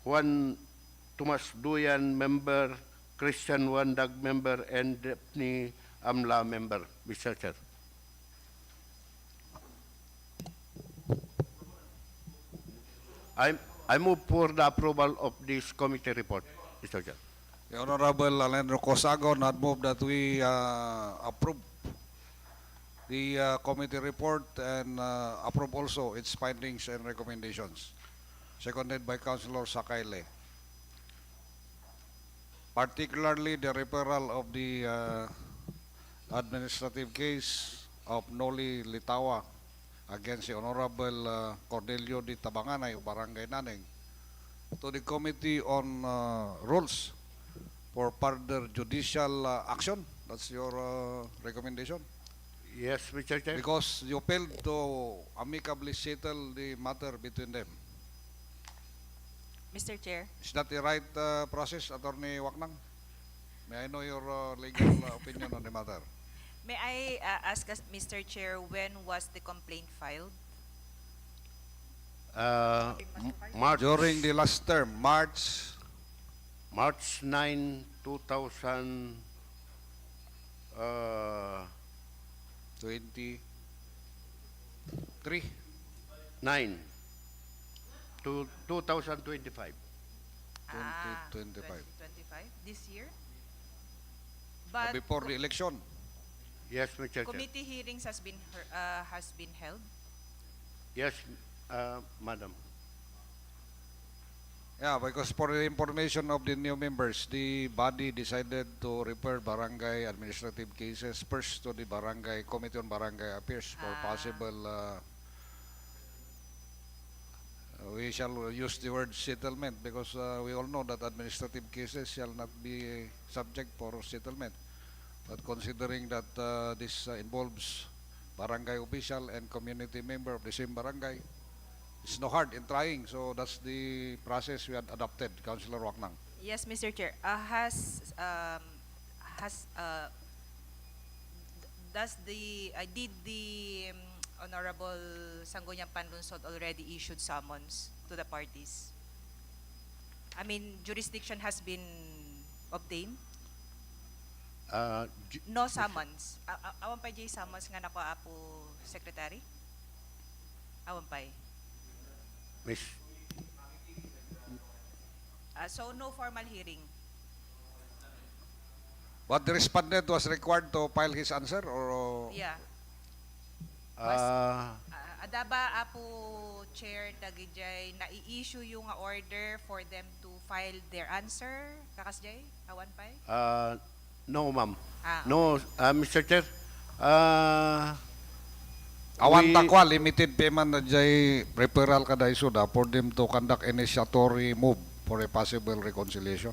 Juan Tomas Duyan, member, Christian Wandag, member, and Daphne Amla, member. Mr. Chair. I move for the approval of this committee report, Mr. Chair. The Honorable Alejandro Cosagon had moved that we approve the committee report and approve also its findings and recommendations. Seconded by Councilor Sakayle. Particularly the referral of the administrative case of Noli Litawa against the Honorable Cornelio D. Tabanganay of Barangay Naning to the Committee on Rules for further judicial action. That's your recommendation? Yes, Mr. Chair. Because you failed to amicably settle the matter between them. Mr. Chair, Is that the right process, Attorney Waknang? May I know your legal opinion on the matter? may I ask us, Mr. Chair, when was the complaint filed? March, During the last term, March March 9, 2000, 23. 9 to 2025. 2025. 2025, this year? Before the election. Yes, Mr. Chair. Committee hearings has been held? Yes, Madam. Yeah, because for the information of the new members, the body decided to refer barangay administrative cases first to the barangay committee on barangay affairs for possible. We shall use the word settlement because we all know that administrative cases shall not be subject for settlement. But considering that this involves barangay official and community member of the same barangay, it's no hard in trying. So that's the process we had adopted, Councilor Waknang. Yes, Mr. Chair. Did the Honorable Sangguniang Panlungsod already issued summons to the parties? I mean, jurisdiction has been obtained? No summons. Awan pa jay summons nga nako apo secretary? Awan pa. Miss. So no formal hearing. But the respondent was required to file his answer or Yeah. Adaba apo chair dagijay na-i-issue yung order for them to file their answer kakasjay awan pa. No, ma'am. Okay. No, Mr. Chair. awan takwa limited payment na jay referral kada isuda for them to conduct initiatory move for a possible reconciliation.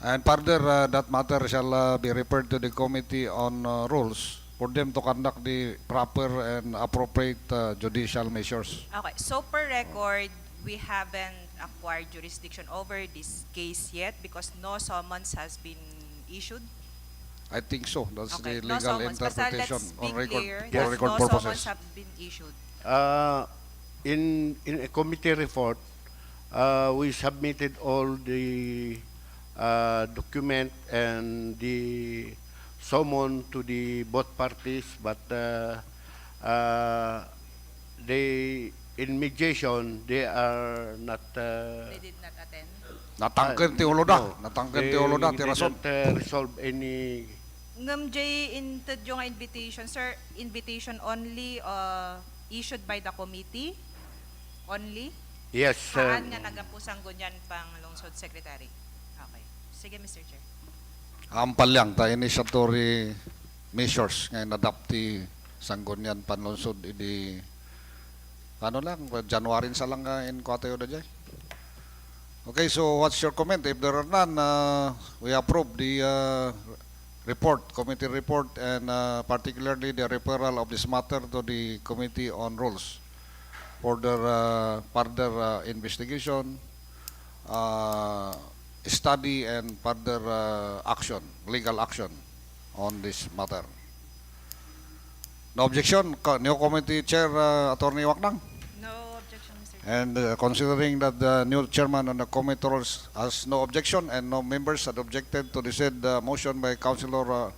And further, that matter shall be referred to the Committee on Rules for them to conduct the proper and appropriate judicial measures. Okay, so per record, we haven't acquired jurisdiction over this case yet because no summons has been issued. I think so. That's Okay, the no legal summons. Basta interpretation let's on be record, clear for that record no purposes. summons have been issued. In a committee report, we submitted all the document and the summon to the both parties, but they in mediation they are not. They did not attend. Natangken ti ulo da. No, Natangken ti ulo da. they Ti rason. did not resolve any. Ngam jay inted yung invitation, sir. Invitation only issued by the committee only. Yes. Saan nga nagapu Sangguniang Panlungsod Secretary? Okay. Sige, Mr. Chair. Ampal lang ta initiatory measures nga nadapti Sangguniang Panlungsod idi ano lang January sa lang in kwatayo da jay. Okay, so what's your comment? If there are none, we approve the report, committee report, and particularly the referral of this matter to the Committee on Rules for their further investigation, study, and further action, legal action on this matter. No objection, new committee chair, Attorney Waknang? No objection, Mr. Chair. And considering that the new chairman on the committee has no objection and no members had objected to the said motion by Councilor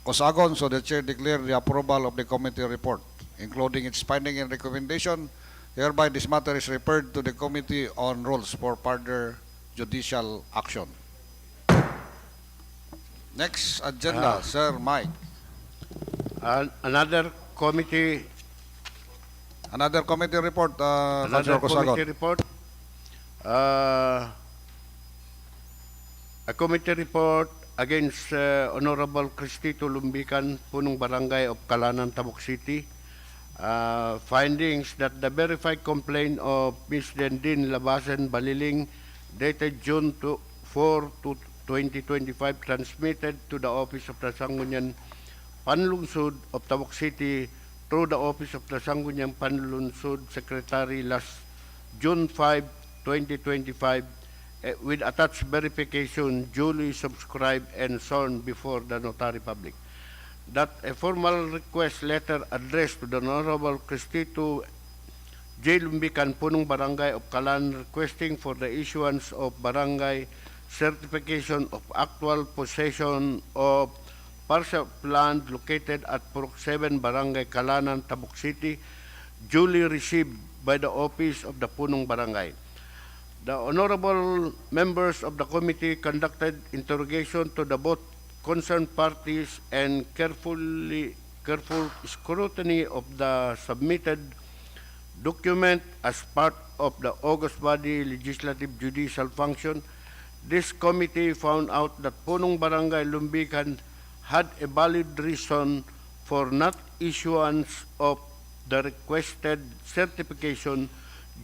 Cosagon, so the chair declared the approval of the committee report, including its finding and recommendation. Hereby, this matter is referred to the Committee on Rules for further judicial action. Next agenda, Sir Mike. Another committee report, Another Councilor Cosagon. committee report. A committee report against Honorable Cristito Lumbican, Punong Barangay of Kalanan, Tabuk City. Findings that the verified complaint of Ms. Dendin Labasen Baliling dated June 4, 2025 transmitted to the office of the Sangguniang Panlungsod of Tabuk City through the office of the Sangguniang Panlungsod Secretary last June 5, 2025, with attached verification duly subscribed and sworn before the notary public. That a formal request letter addressed to the Honorable Cristito J. Lumbican, Punong Barangay of Kalan, requesting for the issuance of barangay certification of actual possession of parcel of land located at Purok 7, Barangay Kalanan, Tabuk City, duly received by the office of the Punong Barangay. The honorable members of the committee conducted interrogation to the both concerned parties and careful scrutiny of the submitted document as part of the August body legislative judicial function. This committee found out that Punong Barangay Lumbican had a valid reason for not issuance of the requested certification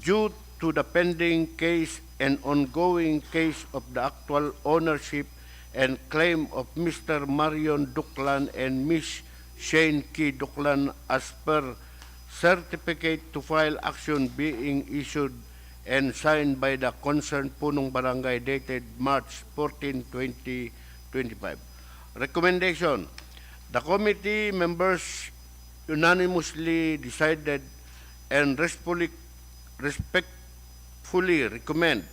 due to the pending case and ongoing case of the actual ownership and claim of Mr. Marion Duklan and Ms. Shane K. Duklan as per certificate to file action being issued and signed by the concerned Punong Barangay dated March 14, 2025. Recommendation. The committee members unanimously decided and respectfully recommend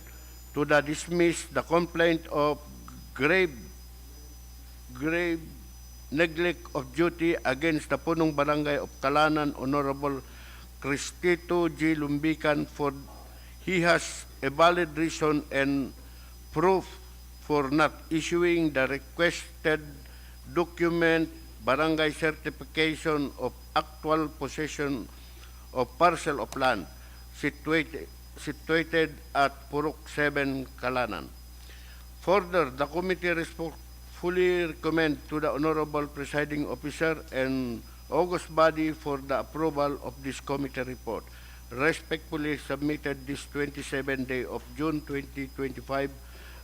to the dismiss the complaint of grave neglect of duty against the Punong Barangay of Kalanan, Honorable Cristito G. Lumbican, for he has a valid reason and proof for not issuing the requested document, barangay certification of actual possession of parcel of land situated at Purok 7, Kalanan. Further, the committee fully recommend to the Honorable Presiding Officer and August body for the approval of this committee report. Respectfully submitted this 27th day of June 2025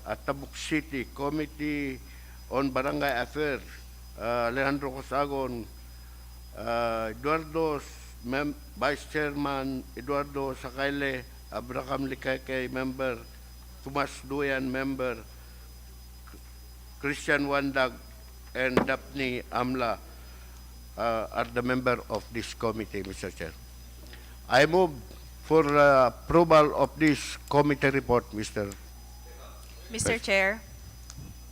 at Tabuk City Committee on Barangay Affairs, Alejandro Cosagon, Eduardo, Vice Chairman Eduardo Sakayle, Abraham Likake, Member, Tomas Duyan, Member, Christian Wandag, and Daphne Amla are the member of this committee, Mr. Chair. I move for approval of this committee report, Mr. Chair,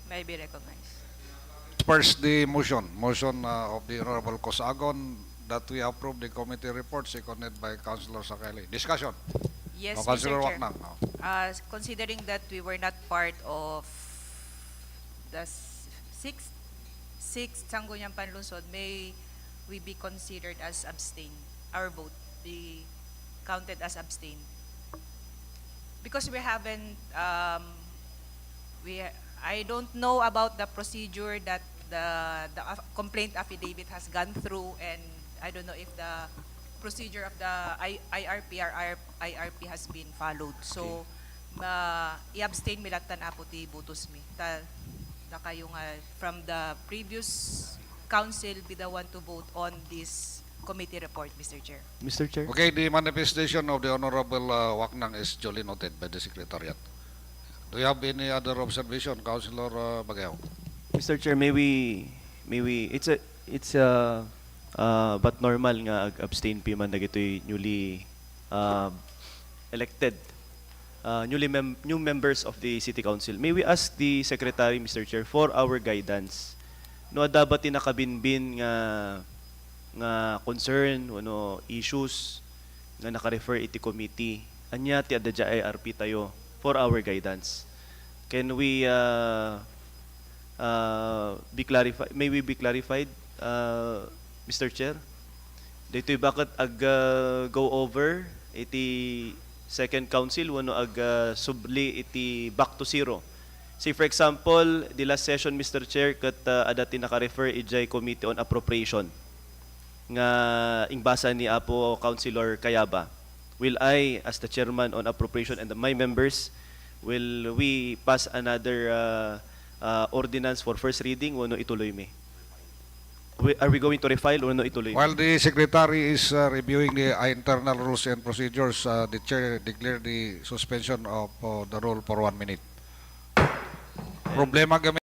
may I be recognized? First, the motion of the Honorable Cosagon that we approve the committee report, seconded by Councilor Sakali. Discussion. Yes, No, Mr. Councilor Chair. Waknang. No. Considering that we were not part of the sixth Sangguniang Panlungsod, may we be considered as abstain? Our vote be counted as abstain? Because we haven't, I don't know about the procedure that the complaint affidavit has gone through, and I don't know if the procedure of the IRP or IRP has been followed. So, i-abstain mi latan apo ti butos mi. Na kayo nga from the previous council be the one to vote on this committee report, Mr. Chair. Mr. Chair. Okay, the manifestation of the Honorable Waknang is duly noted by the Secretariat. Do you have any other observation, Councilor Bagayaw? Mr. Chair, it's but normal nga abstain pi man dagitoy newly elected new members of the City Council. May we ask the Secretary, Mr. Chair, for our guidance? No dapat nakabinbin nga concern no issues nga naka-refer iti committee. Anya ti adja IRP tayo for our guidance. Can we be clarified? May we be clarified, Mr. Chair? Dito'y bakit go over iti second council wano subli iti back to zero. Say for example, the last session, Mr. Chair, kat adati naka-refer ijay Committee on Appropriation nga ingbasa ni Apo Councilor Kayaba. Will I, as the chairman on appropriation and my members, will we pass another ordinance for first reading wano ituloy mi? Are we going to refile or no ituloy? While the secretary is reviewing the internal rules and procedures, the chair declare the suspension of the rule for 1 minute. Problema kami.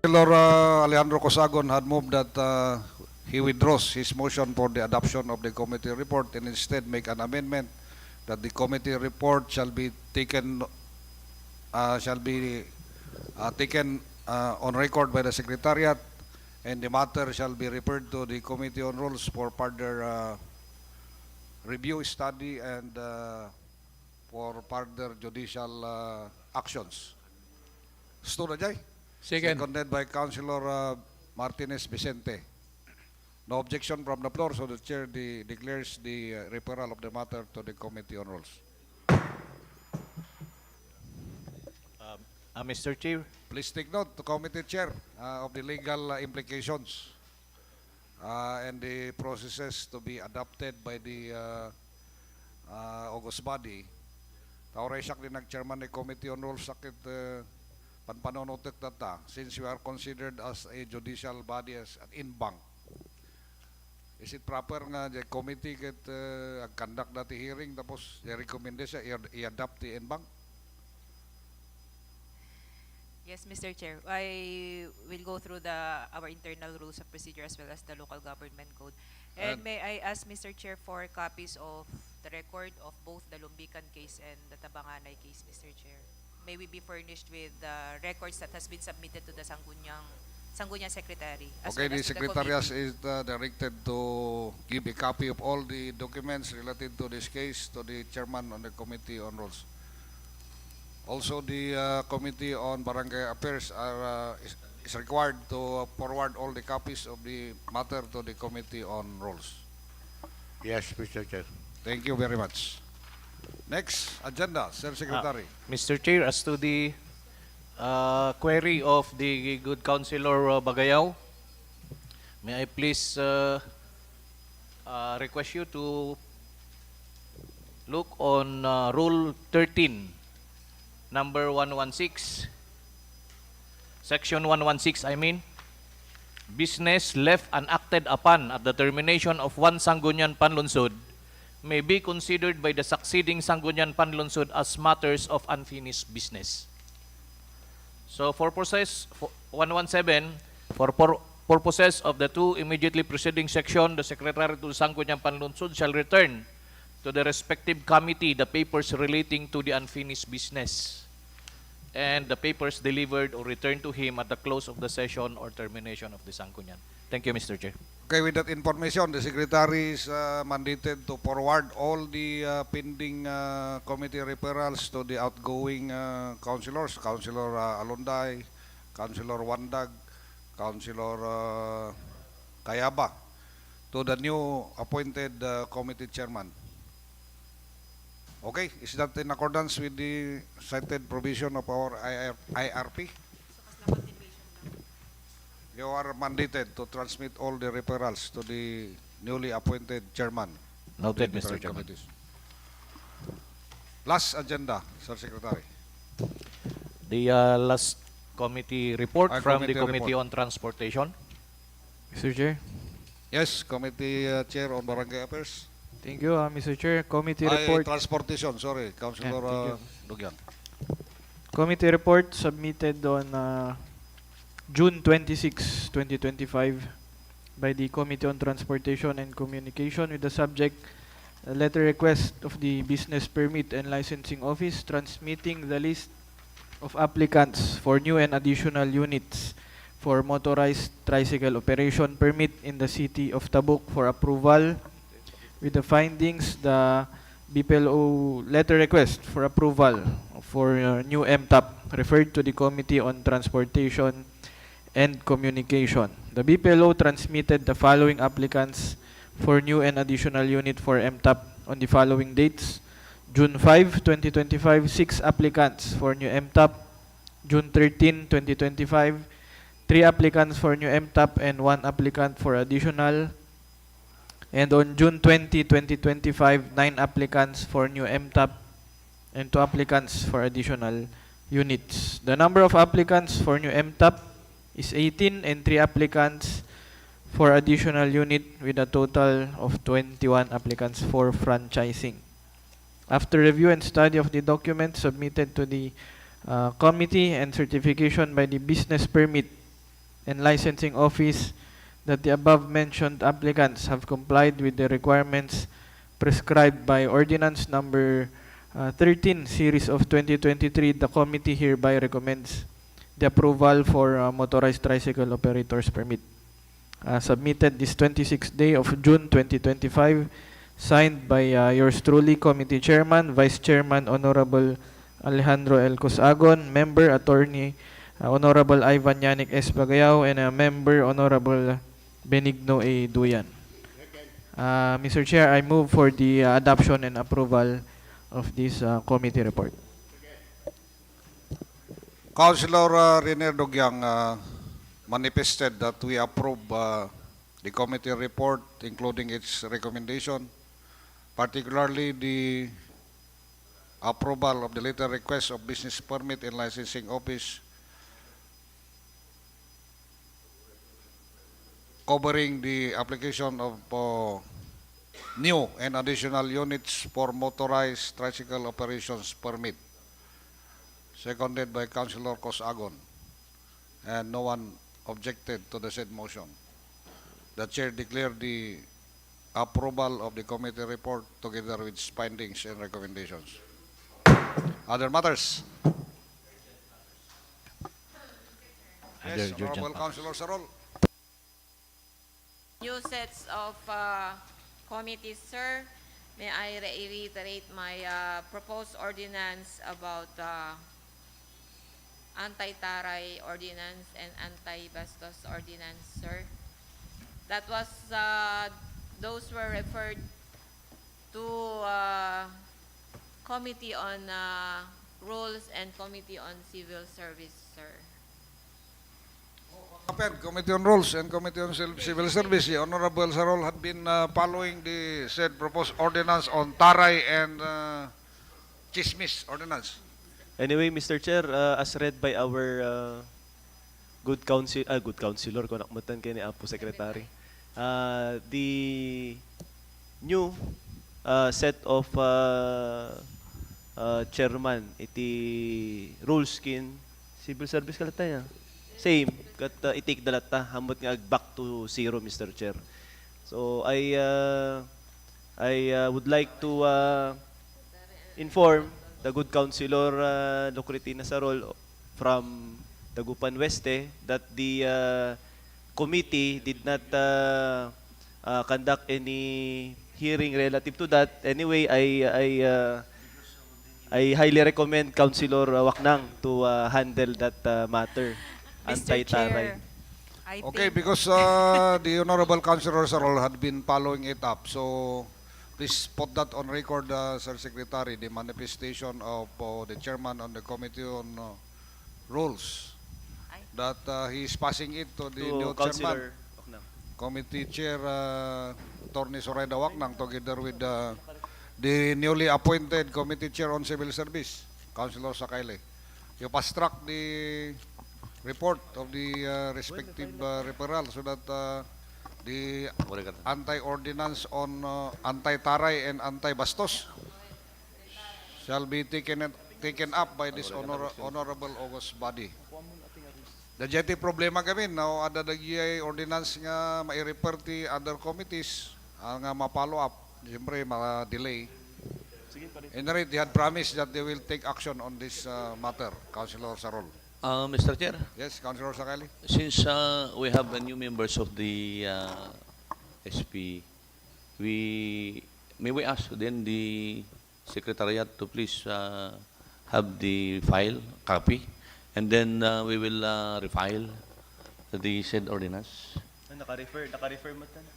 Councilor Alejandro Cosagon had moved that he withdraws his motion for the adoption of the committee report and instead make an amendment that the committee report shall be taken on record by the Secretariat, and the matter shall be referred to the Committee on Rules for further review, study, and for further judicial actions. Sto na jay? Second. Seconded by Councilor Martinez Vicente. No objection from the floor, so the chair declares the referral of the matter to the Committee on Rules. Mr. Chair, Please take note, the committee chair, of the legal implications and the processes to be adopted by the August body. Tauray siya din nag-chairman ng Committee on Rules sakit panpanonotek data, since we are considered as a judicial body as an in-bank. Is it proper nga the committee conduct dati hearing tapos i-recommend siya i-adopt the in-bank? Yes, Mr. Chair. I will go through our internal rules of procedure as well as the local government code. And may I ask, Mr. Chair, for copies of the record of both the Lumbican case and the Tabanganay case, Mr. Chair? May we be furnished with the records that has been submitted to the Sangguniang Secretary? Okay, the Secretariat is directed to give a copy of all the documents related to this case to the chairman on the Committee on Rules. Also, the Committee on Barangay Affairs is required to forward all the copies of the matter to the Committee on Rules. Yes, Mr. Chair. Thank you very much. Next agenda, Sir Secretary. Mr. Chair, as to the query of the good Councilor Bagayaw, may I please request you to look on Rule 13, number 116, Section 116, I mean, business left unacted upon at the termination of one Sangguniang Panlungsod may be considered by the succeeding Sangguniang Panlungsod as matters of unfinished business. So for purposes 117, for purposes of the two immediately preceding section, the Secretary to Sangguniang Panlungsod shall return to the respective committee the papers relating to the unfinished business and the papers delivered or returned to him at the close of the session or termination of the Sangguniang. Thank you, Mr. Chair. Okay, with that information, the Secretary is mandated to forward all the pending committee referrals to the outgoing councilors, Councilor Alonday, Councilor Wandag, Councilor Kayaba, to the new appointed committee chairman. Okay, is that in accordance with the cited provision of our IRP? You are mandated to transmit all the referrals to the newly appointed chairman. Noted, of the Mr. different Chairman. committees. Last agenda, Sir Secretary. The last committee report from the committee Committee report. on Transportation. Mr. Chair. Yes, Committee Chair on Barangay Affairs. Thank you, Mr. Chair. Committee Ay, report. Transportation, sorry, Councilor Yeah, Dugyang. Committee report submitted on June 26, 2025 by the Committee on Transportation and Communication with the subject a letter request of the Business Permit and Licensing Office transmitting the list of applicants for new and additional units for motorized tricycle operation permit in the city of Tabuk for approval. With the findings, the BPLO letter request for approval for new MTAP referred to the Committee on Transportation and Communication. The BPLO transmitted the following applicants for new and additional unit for MTAP on the following dates. June 5, 2025, 6 applicants for new MTAP. June 13, 2025, 3 applicants for new MTAP and 1 applicant for additional. And on June 20, 2025, 9 applicants for new MTAP and 2 applicants for additional units. The number of applicants for new MTAP is 18 and 3 applicants for additional unit with a total of 21 applicants for franchising. After review and study of the documents submitted to the committee and certification by the Business Permit and Licensing Office that the above-mentioned applicants have complied with the requirements prescribed by Ordinance Number 13, Series of 2023, the committee hereby recommends the approval for motorized tricycle operators permit. Submitted this 26th day of June 2025, signed by yours truly, Committee Chairman, Vice Chairman, Honorable Alejandro L. Cosagon, Member, Attorney, Honorable Ivan Yannick S. Bagayao, and a Member, Honorable Benigno A. Duyan. Mr. Chair, I move for the adoption and approval of this committee report. Councilor Rene Dugyang manifested that we approve the committee report, including its recommendation, particularly the approval of the letter request of Business Permit and Licensing Office covering the application of new and additional units for motorized tricycle operations permit, seconded by Councilor Cosagon, and no one objected to the said motion. The chair declared the approval of the committee report together with its findings and recommendations. Other matters? Yes, Honorable Councilor Sarol. New sets of committees, sir. May I reiterate my proposed ordinance about anti-taray ordinance and anti-bastos ordinance, sir. That was, those were referred to Committee on Rules and Committee on Civil Service, sir. Committee on Rules and Committee on Civil Service, the Honorable Sarol had been following the said proposed ordinance on Taray and Chismis ordinance. Anyway, Mr. Chair, as read by our good councilor, kung nakmutan kayo ni Apo Secretary, the new set of chairman, iti rules kin civil service kalata niya. Same, kat itik dalata, hamot nga back to zero, Mr. Chair. So, I would like to inform the good councilor Lucretina Sarol from Dagupan Weste that the committee did not conduct any hearing relative to that. Anyway, I highly recommend Councilor Waknang to handle that matter. Mr. Anti-taray. Chair, I Okay, think because the Honorable Councilor Sarol had been following it up, so please put that on record, Sir Secretary, the manifestation of the chairman on the Committee on Rules, that he is passing it to the new Councilor chairman, Waknang. Committee Chair Attorney Soreda Waknang, together with the newly appointed Committee Chair on Civil Service, Councilor Sakayle. You fast-track the report of the respective referral so that the anti-ordinance on anti-taray and anti-bastos shall be taken up by this honorable August body. Dajati problema kami now ada dagi ordinance nga mai-refer ti other committees nga ma-follow up, siyempre ma-delay. And they had promised that they will take action on this matter, Councilor Sarol. Mr. Chair, Yes, Councilor Sakali. since we have new members of the SP, may we ask then the Secretariat to please have the file copy, and then we will refile the said ordinance. Naka-refer mo tan?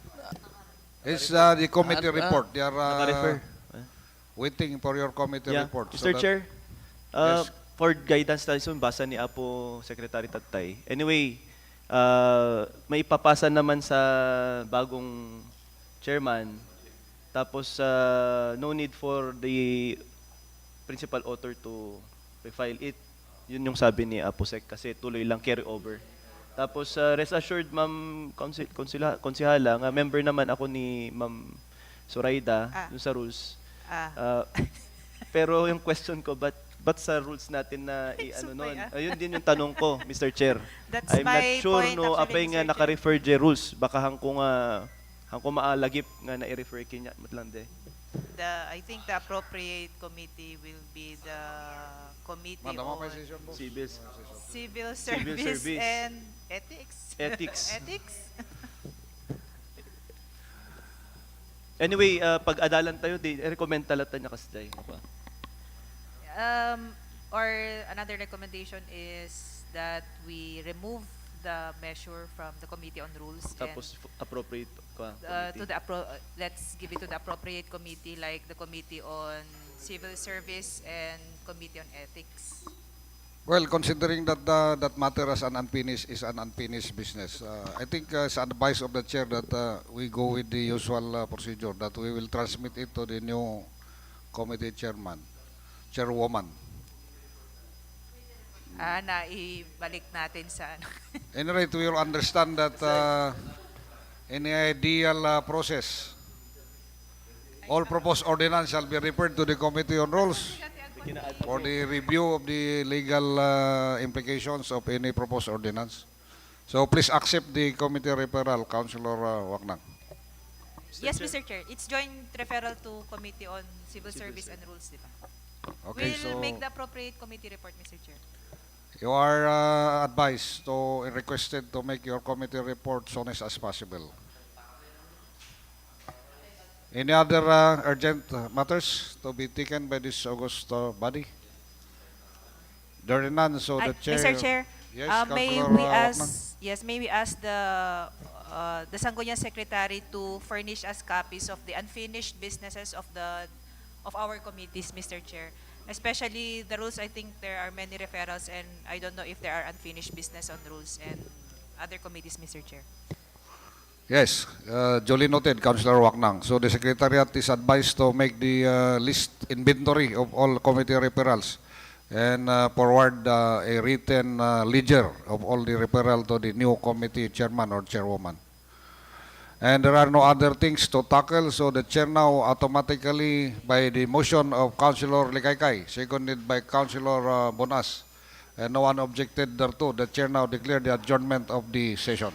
It's the committee report. They are Naka-refer. waiting for your committee report. so Mr. that- Chair, Yes. for guidance tayo, basa ni Apo Secretary Tatay. Anyway, may ipapasa naman sa bagong chairman. Tapos, no need for the principal author to refile it. Yun yung sabi ni Apo Sec kasi tuloy lang carry over. Tapos, rest assured, Ma'am Konsihala, nga member naman ako ni Ma'am Zoraida dun sa rules. Pero yung question ko, ba't sa rules natin na i-ano nun? Ayun din yung tanong ko, Mr. Chair. That's I'm not my sure point, no actually, apay nga Mr. naka-refer je rules. Baka hangko maalagip nga na i-refer kinya matlande. I think the appropriate committee will be the committee Madam, on may session, boss. civil service and ethics. Ethics. Anyway, pag adalan tayo, recommend talata niya kasday. Or another recommendation is that we remove the measure from the Committee on Rules Tapos appropriate ka. to the let's give it to the appropriate committee like the Committee on Civil Service and Committee on Ethics. Well, considering that that matter as an unfinished is an unfinished business, I think it's advice of the chair that we go with the usual procedure, that we will transmit it to the new committee chairwoman. Naibalik natin sa ano. Anyway, we will understand that in the ideal process, all proposed ordinance shall be referred to the Committee on Rules for the review of the legal implications of any proposed ordinance. So please accept the committee referral, Councilor Waknang. Yes, Mr. Chair. It's joint referral to Committee on Civil Service and Rules, di ba? Okay, We'll so make the appropriate committee report, Mr. Chair. you are advised to requested to make your committee report soon as possible. Any other urgent matters to be taken by this August body? There are none, so the chair. Mr. Chair, Yes, may Councilor we Waknang. may we ask the Sangguniang Secretary to furnish us copies of the unfinished businesses of our committees, Mr. Chair. Especially the rules, I think there are many referrals and I don't know if there are unfinished business on rules and other committees, Mr. Chair. Yes, duly noted, Councilor Waknang. So the Secretariat is advised to make the list inventory of all committee referrals and forward a written ledger of all the referral to the new committee chairman or chairwoman. And there are no other things to tackle, so the chair now automatically, by the motion of Councilor Likaykay, seconded by Councilor Bonas, and no one objected thereto, the chair now declared the adjournment of the session.